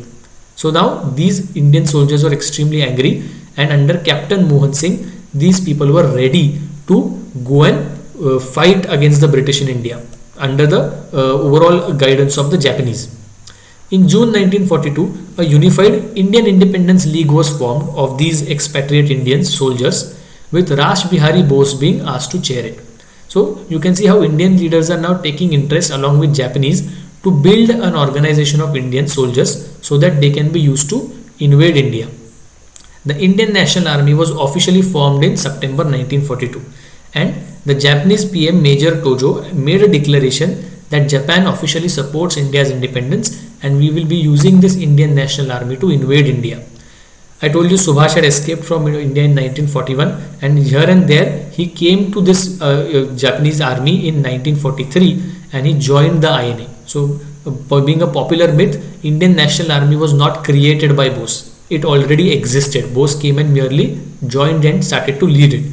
[SPEAKER 1] So now these Indian soldiers were extremely angry, and under Captain Mohan Singh, these people were ready to go and fight against the British in India under the overall guidance of the Japanese. In June 1942, a unified Indian Independence League was formed of these expatriate Indian soldiers, with Rash Bihari Bose being asked to chair it. So you can see how Indian leaders are now taking interest along with Japanese to build an organization of Indian soldiers so that they can be used to invade India. The Indian National Army was officially formed in September 1942, and the Japanese PM Major Tojo made a declaration that Japan officially supports India's independence and we will be using this Indian National Army to invade India. I told you Subhash had escaped from India in 1941, and here and there he came to this Japanese army in 1943 and he joined the INA. So, being a popular myth, Indian National Army was not created by Bose. It already existed. Bose came and merely joined and started to lead it.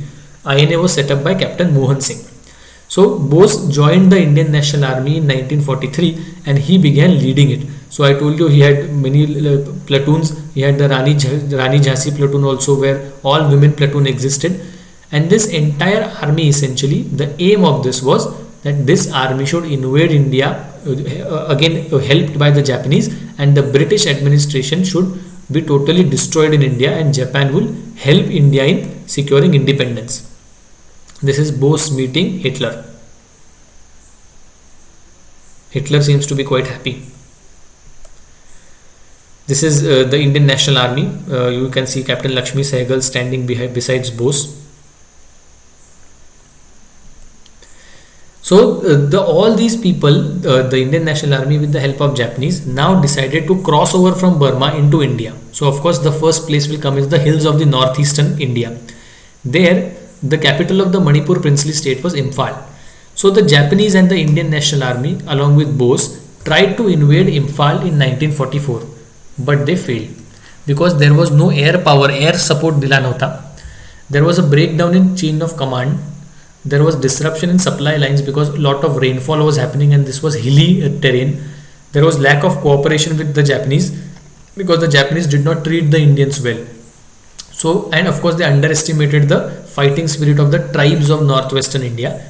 [SPEAKER 1] INA was set up by Captain Mohan Singh. So Bose joined the Indian National Army in 1943 and he began leading it. So I told you he had many platoons. He had the Rani Jhansi platoon also, where all women platoon existed. And this entire army, essentially, the aim of this was that this army should invade India, again helped by the Japanese, and the British administration should be totally destroyed in India and Japan will help India in securing independence. This is Bose meeting Hitler. Hitler seems to be quite happy. This is the Indian National Army. You can see Captain Lakshmi Sehgal standing besides Bose. So all these people, the Indian National Army with the help of Japanese, now decided to cross over from Burma into India. So of course the first place will come is the hills of the northeastern India. There the capital of the Manipur princely state was Imphal. So the Japanese and the Indian National Army along with Bose tried to invade Imphal in 1944, but they failed because there was no air power, air support dila nahota. There was a breakdown in chain of command. There was disruption in supply lines because a lot of rainfall was happening and this was hilly terrain. There was lack of cooperation with the Japanese because the Japanese did not treat the Indians well. So, and of course they underestimated the fighting spirit of the tribes of northeastern India.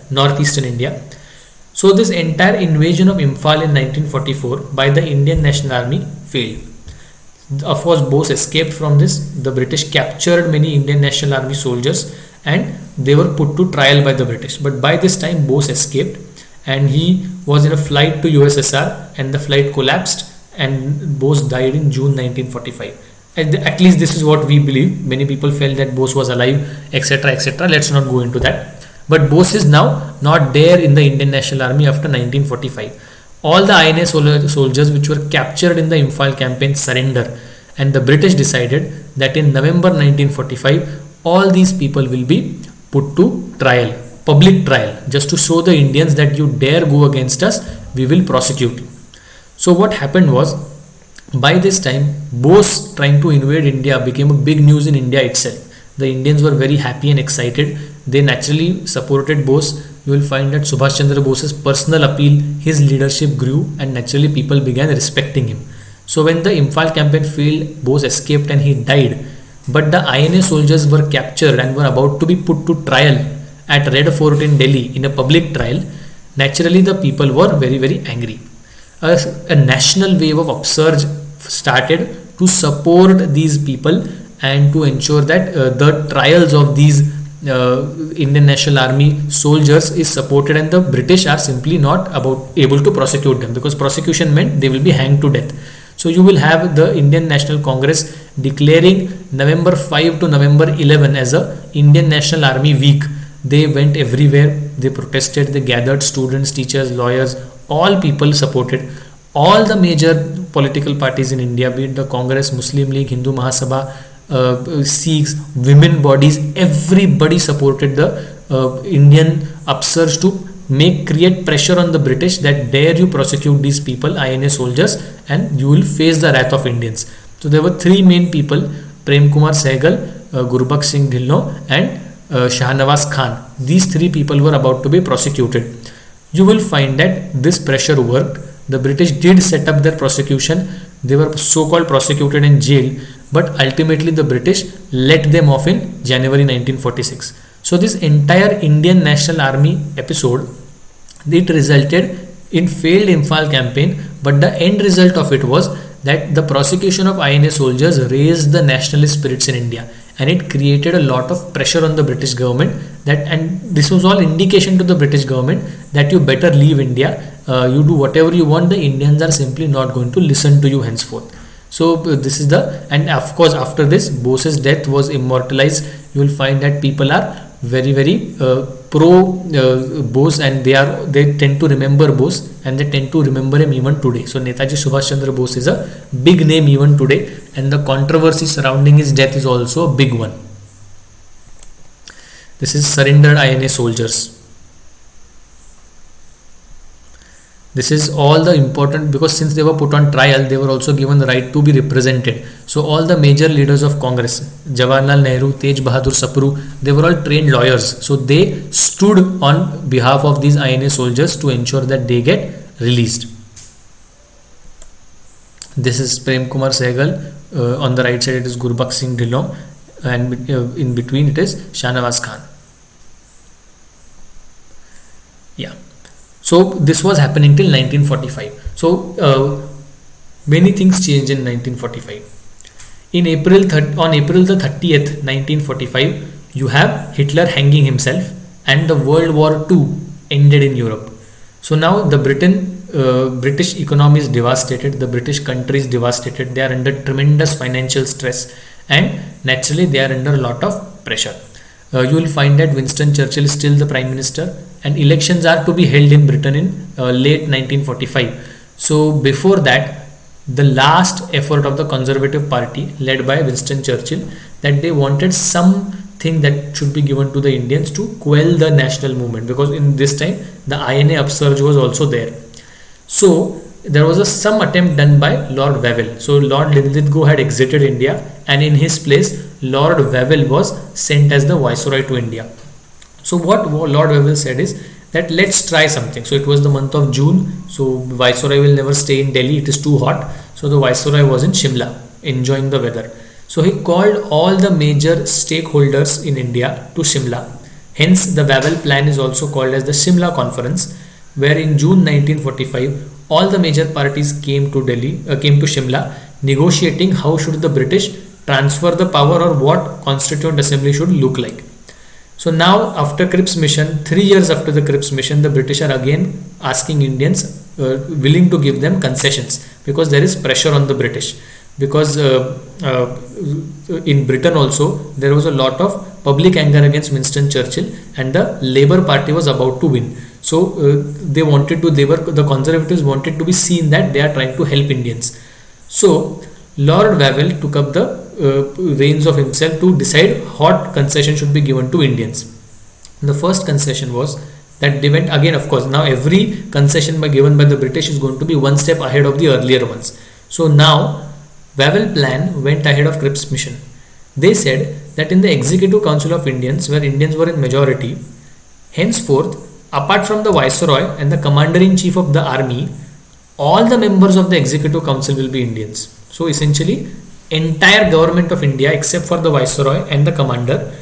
[SPEAKER 1] So this entire invasion of Imphal in 1944 by the Indian National Army failed. Of course Bose escaped from this. The British captured many Indian National Army soldiers and they were put to trial by the British. But by this time Bose escaped and he was in a flight to USSR and the flight collapsed and Bose died in June 1945. At least this is what we believe. Many people felt that Bose was alive, etc., etc. Let's not go into that. But Bose is now not there in the Indian National Army after 1945. All the INA soldiers which were captured in the Imphal campaign surrender, and the British decided that in November 1945 all these people will be put to trial, public trial, just to show the Indians that you dare go against us, we will prosecute you. So what happened was, by this time Bose trying to invade India became a big news in India itself. The Indians were very happy and excited. They naturally supported Bose. You will find that Subhash Chandra Bose's personal appeal, his leadership grew and naturally people began respecting him. So when the Imphal campaign failed, Bose escaped and he died. But the INA soldiers were captured and were about to be put to trial at Red Fort in Delhi in a public trial. Naturally the people were very, very angry. A national wave of upsurge started to support these people and to ensure that the trials of these Indian National Army soldiers is supported, and the British are simply not able to prosecute them, because prosecution meant they will be hanged to death. So you will have the Indian National Congress declaring November 5 to November 11 as a Indian National Army week. They went everywhere, they protested, they gathered students, teachers, lawyers, all people supported. All the major political parties in India, be it the Congress, Muslim League, Hindu Mahasabha, Sikhs, women bodies, everybody supported the Indian upsurge to create pressure on the British that dare you prosecute these people, INA soldiers, and you will face the wrath of Indians. So there were three main people: Prem Kumar Sehgal, Gurbakh Singh Dhillon, and Shahnawaz Khan. These three people were about to be prosecuted. You will find that this pressure worked. The British did set up their prosecution. They were so-called prosecuted in jail, but ultimately the British let them off in January 1946. So this entire Indian National Army episode, it resulted in failed Imphal campaign, but the end result of it was that the prosecution of INA soldiers raised the nationalist spirits in India, and it created a lot of pressure on the British government, and this was all indication to the British government that you better leave India, you do whatever you want, the Indians are simply not going to listen to you henceforth. So this is and of course after this Bose's death was immortalized. You will find that people are very pro Bose, and they tend to remember Bose, and they tend to remember him even today. So Netaji Subhash Chandra Bose is a big name even today, and the controversy surrounding his death is also a big one. This is surrendered INA soldiers. This is all the important, because since they were put on trial, they were also given the right to be represented. So all the major leaders of Congress, Jawaharlal Nehru, Tej Bahadur Sapru, they were all trained lawyers. So they stood on behalf of these INA soldiers to ensure that they get released. This is Prem Kumar Sehgal. On the right side it is Gurbakh Singh Dhillon, and in between it is Shahnawaz Khan. Yeah. So this was happening till 1945. So many things changed in 1945. On April the 30th, 1945, you have Hitler hanging himself, and the World War II ended in Europe. So now the British economy is devastated. The British country is devastated. They are under tremendous financial stress, and naturally they are under a lot of pressure. You will find that Winston Churchill is still the Prime Minister, and elections are to be held in Britain in late 1945. So before that, the last effort of the Conservative Party led by Winston Churchill, that they wanted something that should be given to the Indians to quell the national movement, because in this time the INA upsurge was also there. So there was some attempt done by Lord Wavell. So Lord Linlithgow had exited India, and in his place Lord Wavell was sent as the Viceroy to India. So what Lord Wavell said is that let's try something. So it was the month of June, so Viceroy will never stay in Delhi, it is too hot. So the Viceroy was in Shimla enjoying the weather. So he called all the major stakeholders in India to Shimla. Hence the Wavell plan is also called as the Shimla Conference, where in June 1945 all the major parties came to Shimla, negotiating how should the British transfer the power, or what Constituent Assembly should look like. So now after Cripps Mission, 3 years after the Cripps Mission, the British are again asking Indians, willing to give them concessions, because there is pressure on the British, because in Britain also there was a lot of public anger against Winston Churchill, and the Labour Party was about to win. So the Conservatives wanted to be seen that they are trying to help Indians. So Lord Wavell took up the reins of himself to decide what concession should be given to Indians. The first concession was that they went again, of course, now every concession given by the British is going to be one step ahead of the earlier ones. So now Wavell plan went ahead of Cripps Mission. They said that in the Executive Council of Indians, where Indians were in majority, henceforth, apart from the Viceroy and the Commander-in-Chief of the Army, all the members of the Executive Council will be Indians. So essentially, entire government of India except for the Viceroy and the Commander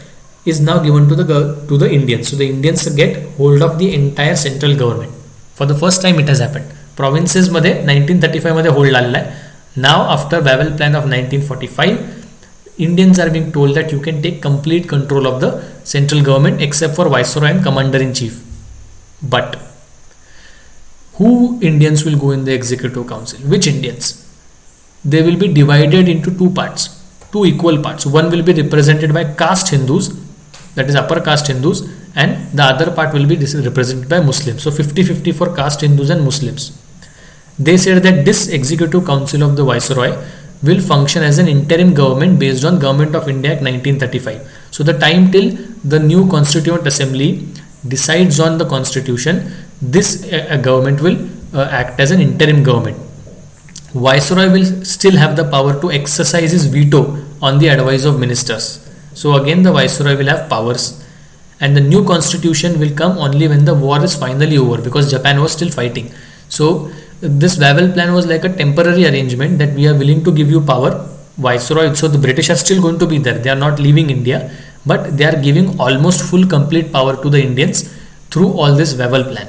[SPEAKER 1] is now given to the Indians. So the Indians get hold of the entire central government. For the first time it has happened. Provinces मध्ये 1935 मध्ये hold आलेला आहे. Now after Wavell plan of 1945, Indians are being told that you can take complete control of the central government except for Viceroy and Commander-in-Chief. But who Indians will go in the Executive Council? Which Indians? They will be divided into two equal parts. One will be represented by caste Hindus, that is upper caste Hindus, and the other part will be represented by Muslims. So 50-50 for caste Hindus and Muslims. They said that this Executive Council of the Viceroy will function as an interim government based on Government of India Act 1935. So the time till the new Constituent Assembly decides on the constitution, this government will act as an interim government. Viceroy will still have the power to exercise his veto on the advice of ministers. So again the Viceroy will have powers, and the new constitution will come only when the war is finally over, because Japan was still fighting. So this Wavell plan was like a temporary arrangement that we are willing to give you power, Viceroy. So the British are still going to be there, they are not leaving India, but they are giving almost full complete power to the Indians through all this Wavell plan.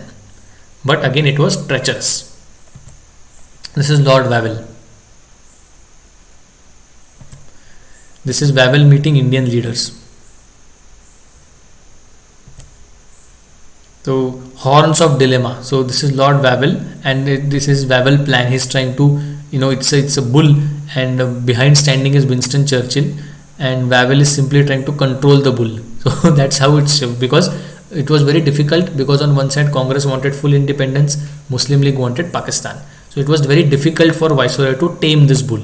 [SPEAKER 1] But again it was treacherous. This is Lord Wavell. This is Wavell meeting Indian leaders. So horns of dilemma. So this is Lord Wavell, and this is Wavell plan. He's trying to, it's a bull, and behind standing is Winston Churchill, and Wavell is simply trying to control the bull. So that's how it's, because it was very difficult, because on one side Congress wanted full independence, Muslim League wanted Pakistan. So it was very difficult for Viceroy to tame this bull.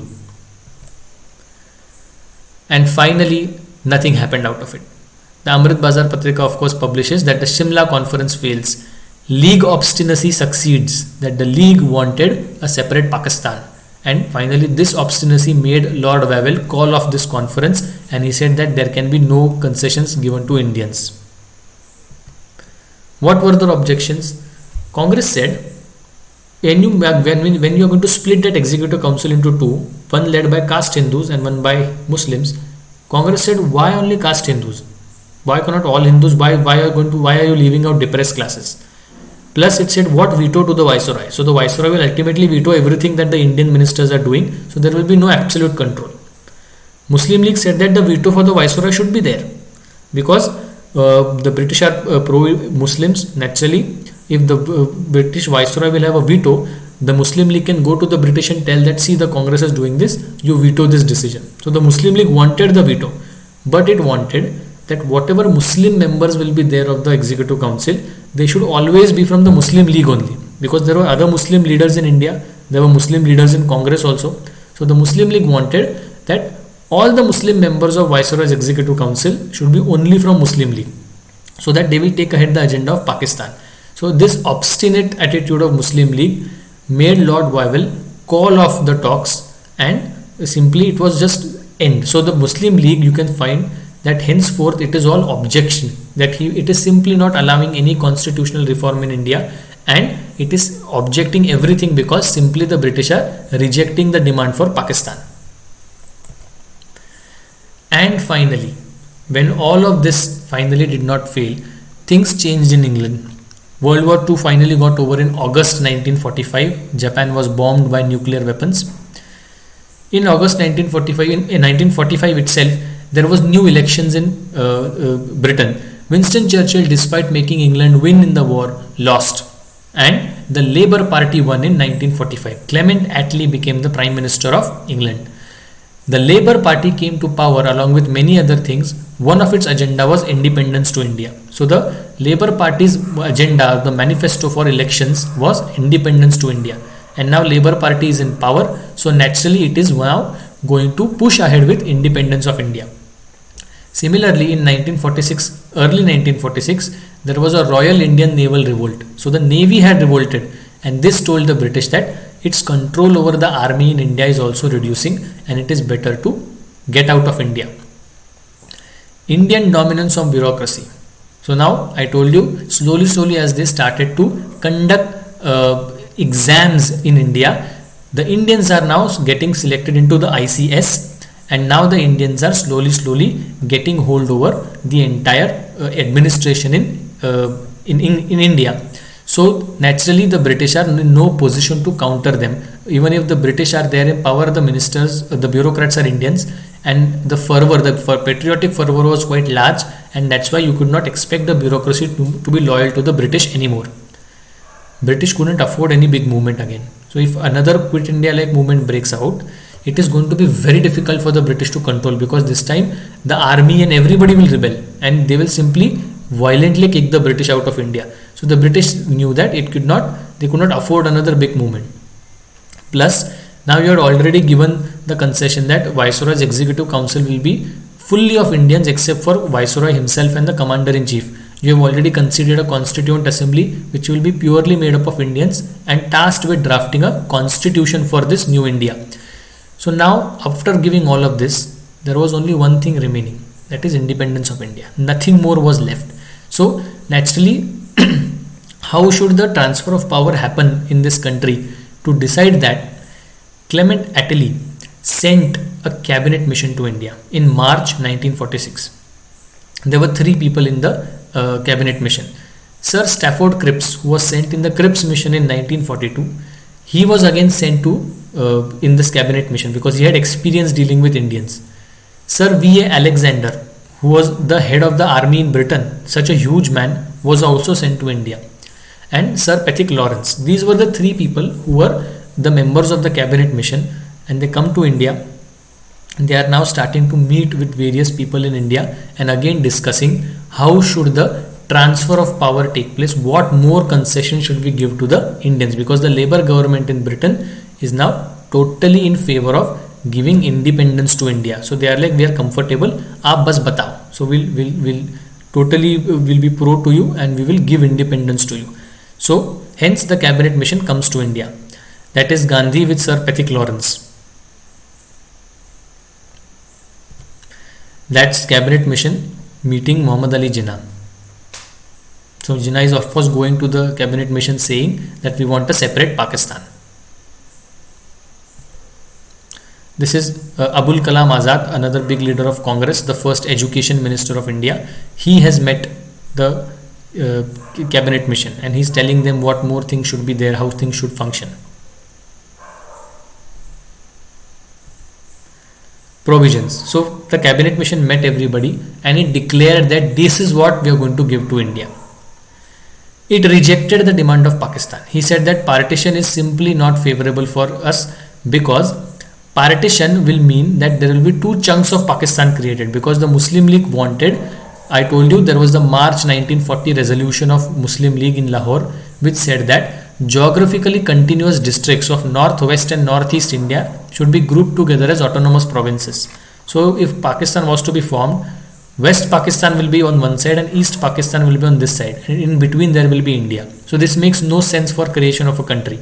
[SPEAKER 1] And finally, nothing happened out of it. The Amrit Bazar Patrika, of course, publishes that the Shimla conference fails. League obstinacy succeeds, that the League wanted a separate Pakistan. And finally, this obstinacy made Lord Wavell call off this conference, and he said that there can be no concessions given to Indians. What were the objections? Congress said, when you are going to split that executive council into two, one led by caste Hindus and one by Muslims, Congress said, why only caste Hindus? Why cannot all Hindus? Why are you leaving out depressed classes? Plus, it said what veto to the Viceroy. So the Viceroy will ultimately veto everything that the Indian ministers are doing. So there will be no absolute control. Muslim League said that the veto for the Viceroy should be there, because the British are pro-Muslims. Naturally, if the British Viceroy will have a veto, the Muslim League can go to the British and tell that, see, the Congress is doing this, you veto this decision. So the Muslim League wanted the veto, but it wanted that whatever Muslim members will be there of the Executive Council, they should always be from the Muslim League only, because there were other Muslim leaders in India, there were Muslim leaders in Congress also. So the Muslim League wanted that all the Muslim members of Viceroy's Executive Council should be only from Muslim League, so that they will take ahead the agenda of Pakistan. So this obstinate attitude of Muslim League made Lord Wavell call off the talks, and simply it was just end. So the Muslim League, you can find that henceforth it is all objection, that it is simply not allowing any constitutional reform in India, and it is objecting everything because simply the British are rejecting the demand for Pakistan. And finally, when all of this finally did not fail, things changed in England. World War II finally got over in August 1945. Japan was bombed by nuclear weapons. In August 1945, in 1945 itself, there was new elections in Britain. Winston Churchill, despite making England win in the war, lost, and the Labour Party won in 1945. Clement Attlee became the Prime Minister of England. The Labour Party came to power along with many other things. One of its agenda was independence to India. So the Labour Party's agenda, the manifesto for elections, was independence to India. And now Labour Party is in power, so naturally it is now going to push ahead with independence of India. Similarly, in 1946, early 1946, there was a Royal Indian Naval Revolt. So the Navy had revolted, and this told the British that its control over the army in India is also reducing, and it is better to get out of India. Indian dominance of bureaucracy. So now I told you, slowly as they started to conduct exams in India, the Indians are now getting selected into the ICS, and now the Indians are slowly getting hold over the entire administration in India. So naturally the British are in no position to counter them. Even if the British are there in power, the ministers, the bureaucrats are Indians, and the patriotic fervor was quite large, and that's why you could not expect the bureaucracy to be loyal to the British anymore. British couldn't afford any big movement again. So if another Quit India like movement breaks out, it is going to be very difficult for the British to control, because this time the army and everybody will rebel, and they will simply violently kick the British out of India. So the British knew that they could not afford another big movement. Plus, now you had already given the concession that Viceroy's Executive Council will be fully of Indians except for Viceroy himself and the Commander-in-Chief. You have already considered a Constituent Assembly which will be purely made up of Indians and tasked with drafting a constitution for this new India. So now, after giving all of this, there was only one thing remaining, that is independence of India. Nothing more was left. So naturally, how should the transfer of power happen in this country? To decide that, Clement Attlee sent a cabinet mission to India in March 1946. There were 3 people in the cabinet mission. Sir Stafford Cripps, who was sent in the Cripps mission in 1942, he was again sent to in this cabinet mission because he had experience dealing with Indians. Sir V.A. Alexander, who was the head of the army in Britain, such a huge man, was also sent to India. And Sir Pethick Lawrence. These were the three people who were the members of the cabinet mission, and they come to India. They are now starting to meet with various people in India and again discussing how should the transfer of power take place, what more concession should we give to the Indians, because the Labour government in Britain is now totally in favor of giving independence to India. So they are like, we are comfortable, aap bas batao. So we'll totally will be pro to you and we will give independence to you. So hence the cabinet mission comes to India. That is Gandhi with Sir Pethick Lawrence. That's cabinet mission meeting Muhammad Ali Jinnah. So Jinnah is of course going to the cabinet mission saying that we want a separate Pakistan. This is Abul Kalam Azad, another big leader of Congress, the first education minister of India. He has met the cabinet mission and he's telling them what more things should be there, how things should function. Provisions. So the cabinet mission met everybody and it declared that this is what we are going to give to India. It rejected the demand of Pakistan. He said that partition is simply not favorable for us because partition will mean that there will be two chunks of Pakistan created, because the Muslim League wanted, I told you there was the March 1940 resolution of Muslim League in Lahore which said that geographically continuous districts of northwest and northeast India should be grouped together as autonomous provinces. So if Pakistan was to be formed, West Pakistan will be on one side and East Pakistan will be on this side, and in between there will be India. So this makes no sense for creation of a country.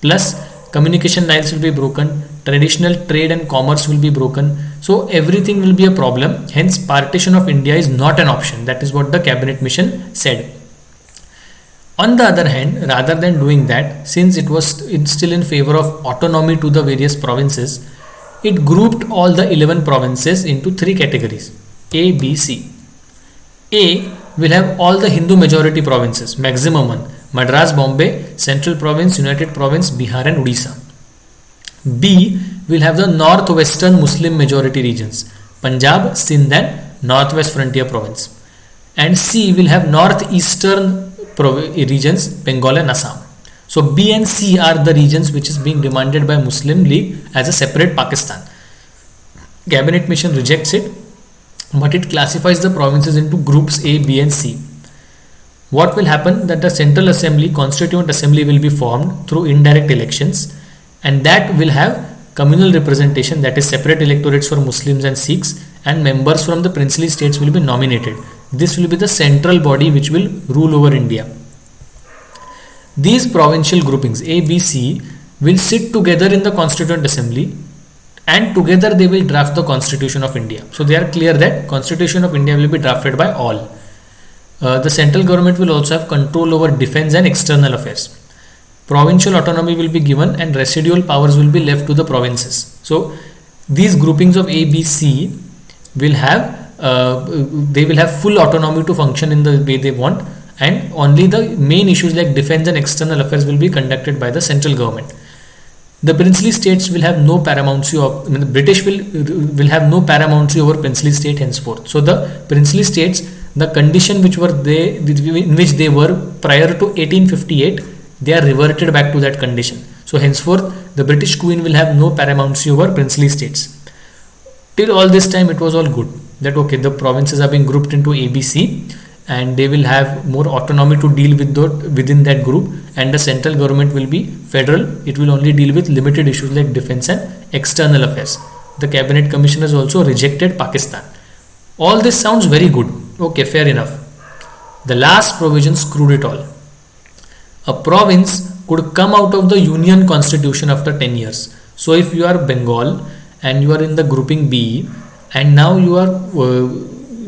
[SPEAKER 1] Plus communication lines will be broken, traditional trade and commerce will be broken, so everything will be a problem. Hence partition of India is not an option. That is what the cabinet mission said. On the other hand, rather than doing that, since it's still in favor of autonomy to the various provinces, it grouped all the 11 provinces into three categories: A, B, C. A will have all the Hindu majority provinces, maximum one: Madras, Bombay, Central Province, United Province, Bihar and Odisha. B will have the northwestern Muslim majority regions, Punjab, Sindh and Northwest Frontier Province. And C will have northeastern regions, Bengal and Assam. So B and C are the regions which is being demanded by Muslim League as a separate Pakistan. Cabinet mission rejects it, but it classifies the provinces into groups A, B and C. What will happen, that the Central Assembly, Constituent Assembly will be formed through indirect elections, and that will have communal representation, that is separate electorates for Muslims and Sikhs, and members from the princely states will be nominated. This will be the central body which will rule over India. These provincial groupings A, B, C will sit together in the Constituent Assembly and together they will draft the Constitution of India. So they are clear that Constitution of India will be drafted by all. The central government will also have control over defense and external affairs. Provincial autonomy will be given and residual powers will be left to the provinces. So these groupings of A, B, C will have they will have full autonomy to function in the way they want, and only the main issues like defense and external affairs will be conducted by the central government. The princely states will have no paramountcy of, the British will have no paramountcy over princely state henceforth. So the princely states, the condition which were they in which they were prior to 1858, they are reverted back to that condition. So henceforth the British Queen will have no paramountcy over princely states. Till all this time it was all good, that okay, the provinces are being grouped into ABC and they will have more autonomy to deal with within that group, and the central government will be federal. It will only deal with limited issues like defense and external affairs. The cabinet commissioners also rejected Pakistan. All this sounds very good. Okay, fair enough. The last provision screwed it all. A province could come out of the union constitution after 10 years. So if you are Bengal and you are in the grouping B, and now you are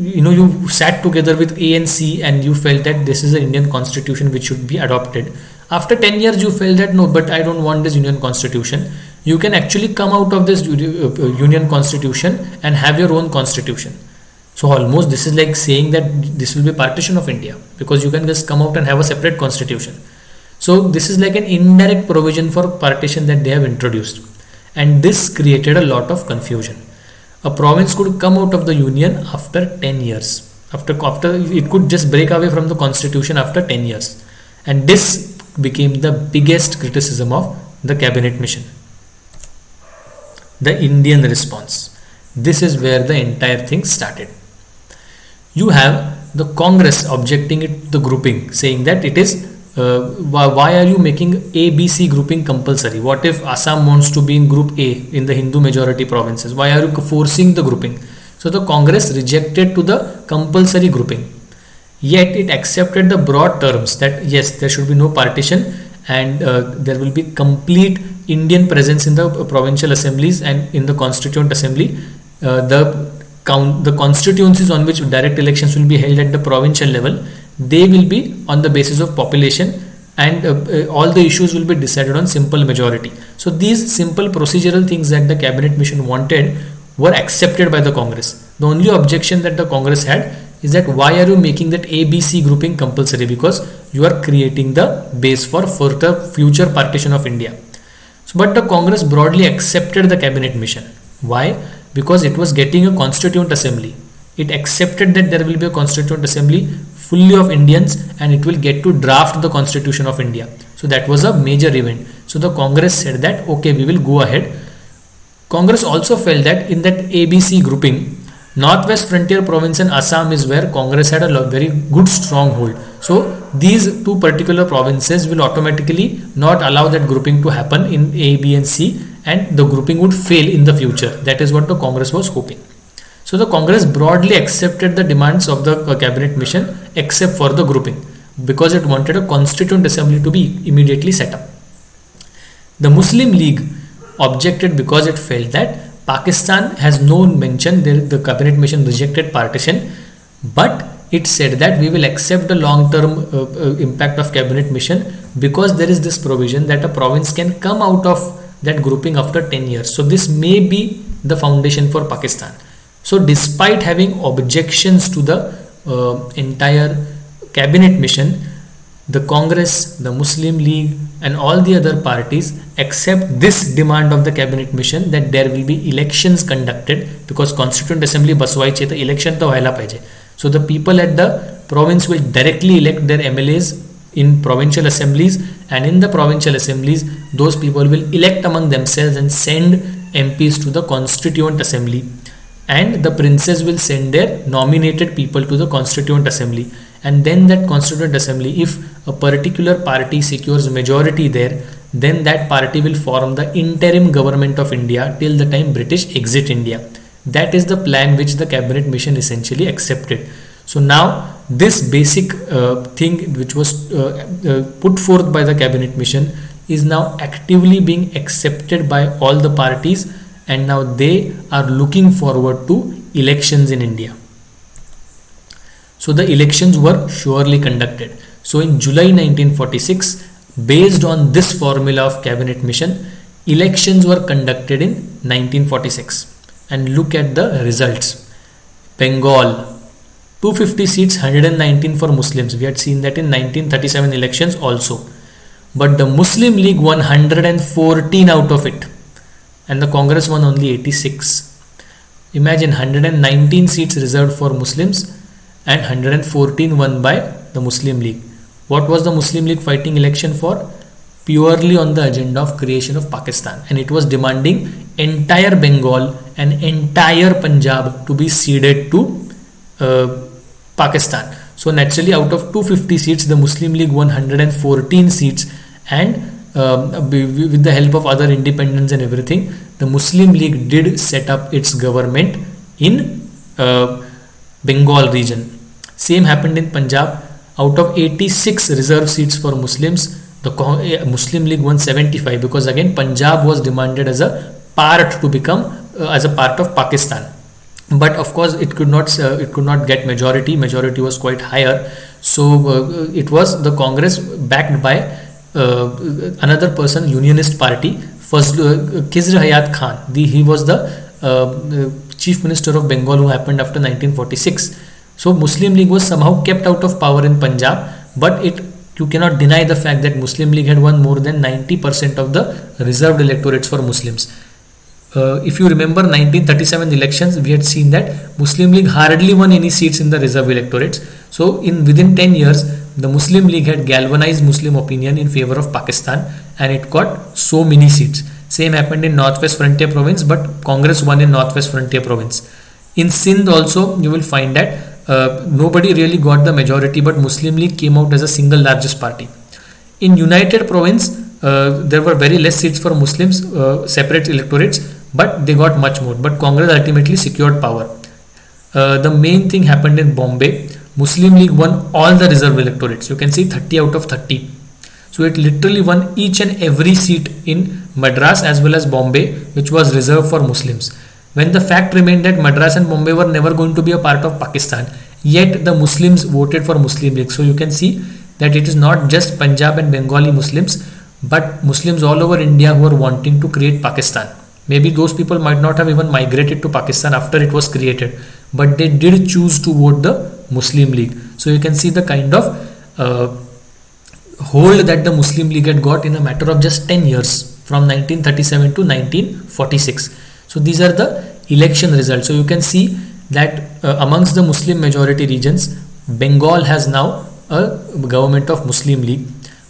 [SPEAKER 1] you sat together with A and C and you felt that this is the Indian constitution which should be adopted. After 10 years you felt that no, but I don't want this union constitution. You can actually come out of this union constitution and have your own constitution. So almost this is like saying that this will be partition of India, because you can just come out and have a separate constitution. So this is like an indirect provision for partition that they have introduced, and this created a lot of confusion. A province could come out of the union after 10 years. After it could just break away from the constitution after 10 years. And this became the biggest criticism of the cabinet mission. The Indian response. This is where the entire thing started. You have the Congress objecting it, the grouping, saying that it is why are you making ABC grouping compulsory? What if Assam wants to be in group A in the Hindu majority provinces? Why are you forcing the grouping? So the Congress rejected to the compulsory grouping. Yet it accepted the broad terms that yes, there should be no partition, and there will be complete Indian presence in the provincial assemblies and in the constituent assembly. The constituencies on which direct elections will be held at the provincial level, they will be on the basis of population, and all the issues will be decided on simple majority. So these simple procedural things that the cabinet mission wanted were accepted by the Congress. The only objection that the Congress had is that why are you making that ABC grouping compulsory, because you are creating the base for further future partition of India. So, but the Congress broadly accepted the cabinet mission. Why? Because it was getting a constituent assembly. It accepted that there will be a constituent assembly fully of Indians, and it will get to draft the constitution of India. So that was a major event. So the Congress said that okay, we will go ahead. Congress also felt that in that ABC grouping, Northwest Frontier Province and Assam is where Congress had a very good stronghold. So these two particular provinces will automatically not allow that grouping to happen in A, B and C, and the grouping would fail in the future. That is what the Congress was hoping. So the Congress broadly accepted the demands of the cabinet mission except for the grouping, because it wanted a constituent assembly to be immediately set up. The Muslim League objected because it felt that Pakistan has no mention, the cabinet mission rejected partition, but it said that we will accept the long-term impact of cabinet mission because there is this provision that a province can come out of that grouping after 10 years. So this may be the foundation for Pakistan. So despite having objections to the entire cabinet mission, the Congress, the Muslim League and all the other parties accept this demand of the cabinet mission that there will be elections conducted, because constituent assembly baswayiche the election to व्हायला पाहिजे. So the people at the province will directly elect their MLAs in provincial assemblies, and in the provincial assemblies those people will elect among themselves and send MPs to the constituent assembly, and the princes will send their nominated people to the constituent assembly. And then that constituent assembly, if a particular party secures majority there, then that party will form the interim government of India till the time British exit India. That is the plan which the cabinet mission essentially accepted. So now this basic thing which was put forth by the cabinet mission is now actively being accepted by all the parties, and now they are looking forward to elections in India. So the elections were surely conducted. So in July 1946, based on this formula of cabinet mission, elections were conducted in 1946. And look at the results. Bengal, 250 seats, 119 for Muslims. We had seen that in 1937 elections also. But the Muslim League won 114 out of it, and the Congress won only 86. Imagine 119 seats reserved for Muslims and 114 won by the Muslim League. What was the Muslim League fighting election for? Purely on the agenda of creation of Pakistan, and it was demanding entire Bengal and entire Punjab to be ceded to Pakistan. So naturally, out of 250 seats, the Muslim League won 114 seats, and with the help of other independents and everything, the Muslim League did set up its government in Bengal region. Same happened in Punjab. Out of 86 reserved seats for Muslims, the Muslim League won 75, because again Punjab was demanded as a part to become as a part of Pakistan. But of course it could not get majority. Majority was quite higher. So it was the Congress backed by another person, Unionist Party, first Khizr Hayat Khan. He was the Chief Minister of Bengal, who happened after 1946. So Muslim League was somehow kept out of power in Punjab, but it you cannot deny the fact that Muslim League had won more than 90% of the reserved electorates for Muslims. If you remember 1937 elections, we had seen that Muslim League hardly won any seats in the reserve electorates. So in within 10 years, the Muslim League had galvanized Muslim opinion in favor of Pakistan, and it got so many seats. Same happened in Northwest Frontier Province, but Congress won in Northwest Frontier Province. In Sindh also, you will find that nobody really got the majority, but Muslim League came out as a single largest party. In United Province, there were very less seats for Muslims, separate electorates, but they got much more. But Congress ultimately secured power. The main thing happened in Bombay. Muslim League won all the reserve electorates. You can see 30 out of 30. So it literally won each and every seat in Madras as well as Bombay, which was reserved for Muslims. When the fact remained that Madras and Bombay were never going to be a part of Pakistan, yet the Muslims voted for Muslim League. So you can see that it is not just Punjab and Bengali Muslims, but Muslims all over India who are wanting to create Pakistan. Maybe those people might not have even migrated to Pakistan after it was created, but they did choose to vote the Muslim League. So you can see the kind of hold that the Muslim League had got in a matter of just 10 years, from 1937 to 1946. So these are the election results. So you can see that amongst the Muslim majority regions, Bengal has now a government of Muslim League.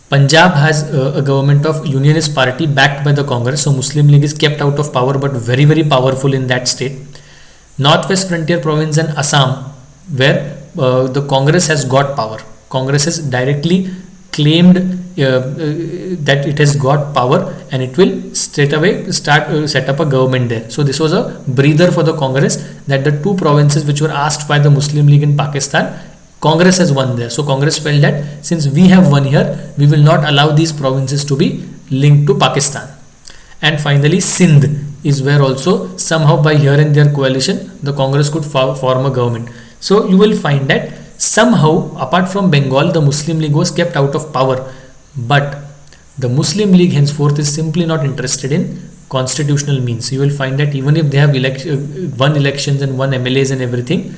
[SPEAKER 1] Punjab has a government of Unionist Party backed by the Congress. So Muslim League is kept out of power, but very, very powerful in that state. Northwest Frontier Province and Assam, where the Congress has got power. Congress has directly claimed that it has got power, and it will straight away set up a government there. So this was a breather for the Congress, that the two provinces which were asked by the Muslim League in Pakistan, Congress has won there. So Congress felt that since we have won here, we will not allow these provinces to be linked to Pakistan. And finally, Sindh is where also somehow by here and there coalition, the Congress could form a government. So you will find that somehow, apart from Bengal, the Muslim League was kept out of power. But the Muslim League henceforth is simply not interested in constitutional means. You will find that even if they have won elections and won MLAs and everything,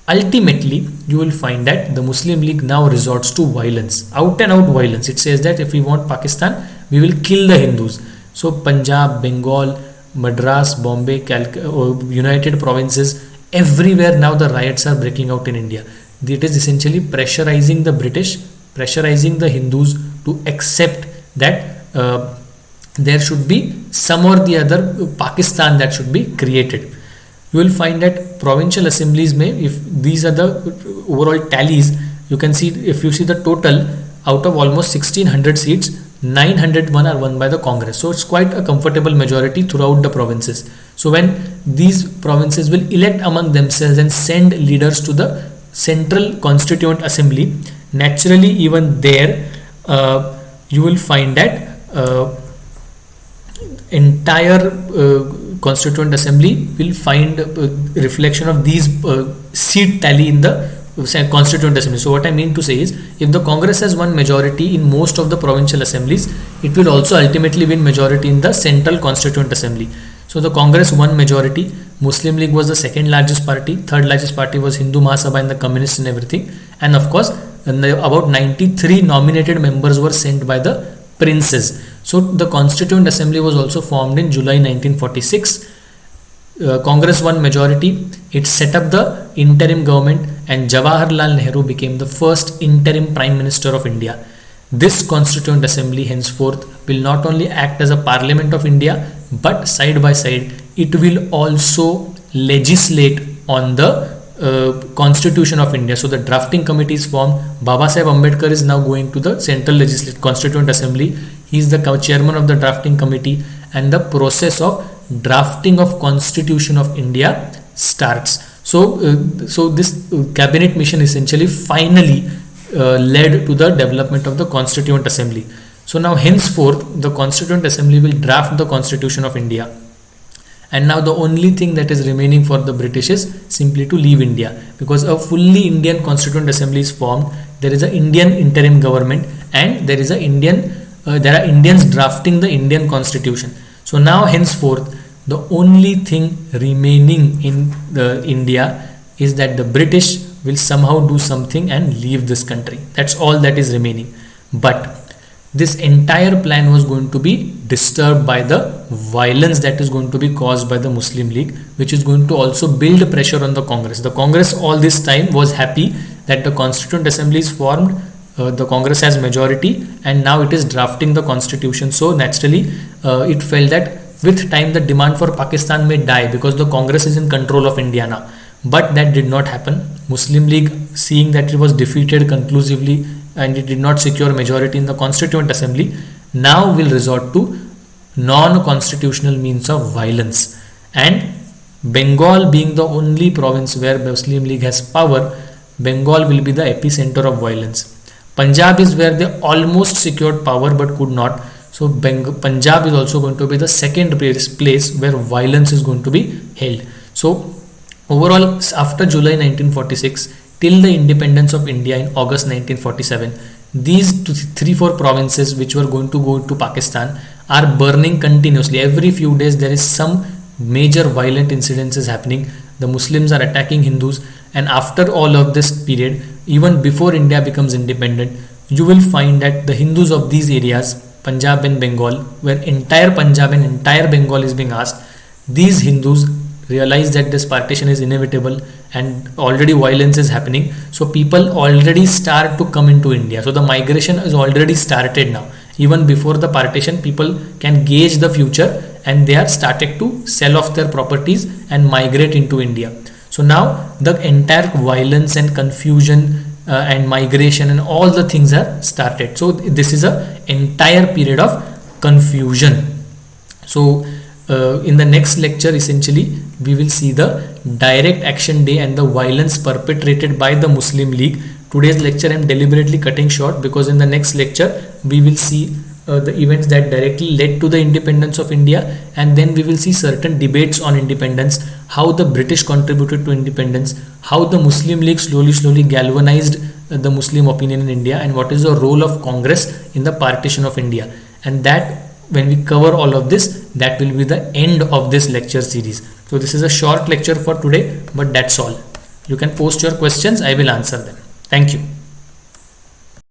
[SPEAKER 1] ultimately you will find that the Muslim League now resorts to violence, out and out violence. It says that if we want Pakistan, we will kill the Hindus. So Punjab, Bengal, Madras, Bombay, United Provinces, everywhere now the riots are breaking out in India. It is essentially pressurizing the British, pressurizing the Hindus to accept that there should be some or the other Pakistan that should be created. You will find that provincial assemblies if these are the overall tallies, you can see, if you see the total, out of almost 1600 seats, 901 are won by the Congress. So it's quite a comfortable majority throughout the provinces. So when these provinces will elect among themselves and send leaders to the Central Constituent Assembly, naturally even there you will find that entire Constituent Assembly will find reflection of these seat tally in the Constituent Assembly. So what I mean to say is, if the Congress has won majority in most of the provincial assemblies, it will also ultimately win majority in the Central Constituent Assembly. So the Congress won majority. Muslim League was the second largest party. Third largest party was Hindu Mahasabha and the Communists and everything. And of course, about 93 nominated members were sent by the princes. So the Constituent Assembly was also formed in July 1946. Congress won majority. It set up the interim government, and Jawaharlal Nehru became the first interim Prime Minister of India. This Constituent Assembly henceforth will not only act as a Parliament of India, but side by side it will also legislate on the Constitution of India. So the drafting committee is formed. Babasaheb Ambedkar is now going to the Central Constituent Assembly. He is the chairman of the drafting committee, and the process of drafting of Constitution of India starts. So this cabinet mission essentially finally led to the development of the Constituent Assembly. So now henceforth the Constituent Assembly will draft the Constitution of India. And now the only thing that is remaining for the British is simply to leave India, because a fully Indian Constituent Assembly is formed. There is an Indian interim government, and there is there are Indians drafting the Indian Constitution. So now henceforth the only thing remaining in India is that the British will somehow do something and leave this country. That's all that is remaining. But this entire plan was going to be disturbed by the violence that is going to be caused by the Muslim League, which is going to also build pressure on the Congress. The Congress all this time was happy that the Constituent Assembly is formed, the Congress has majority, and now it is drafting the constitution. So naturally it felt that with time the demand for Pakistan may die because the Congress is in control of India now. But that did not happen. Muslim League, seeing that it was defeated conclusively and it did not secure majority in the Constituent Assembly, now will resort to non-constitutional means of violence. And Bengal being the only province where Muslim League has power, Bengal will be the epicenter of violence. Punjab is where they almost secured power but could not. So Punjab is also going to be the second place where violence is going to be held. So overall, after July 1946 till the independence of India in August 1947, these 3-4 provinces which were going to go to Pakistan are burning continuously. Every few days there is some major violent incidences happening. The Muslims are attacking Hindus, and after all of this period, even before India becomes independent, you will find that the Hindus of these areas, Punjab and Bengal, where entire Punjab and entire Bengal is being asked, these Hindus realize that this partition is inevitable and already violence is happening. So people already start to come into India. So the migration is already started now. Even before the partition, people can gauge the future and they are started to sell off their properties and migrate into India. So now the entire violence and confusion and migration and all the things are started. So this is a entire period of confusion. So in the next lecture, essentially we will see the direct action day and the violence perpetrated by the Muslim League. Today's lecture I am deliberately cutting short because in the next lecture we will see the events that directly led to the independence of India, and then we will see certain debates on independence, how the British contributed to independence, how the Muslim League slowly galvanized the Muslim opinion in India, and what is the role of Congress in the partition of India. And that when we cover all of this, that will be the end of this lecture series. So this is a short lecture for today, but that's all. You can post your questions, I will answer them. Thank you.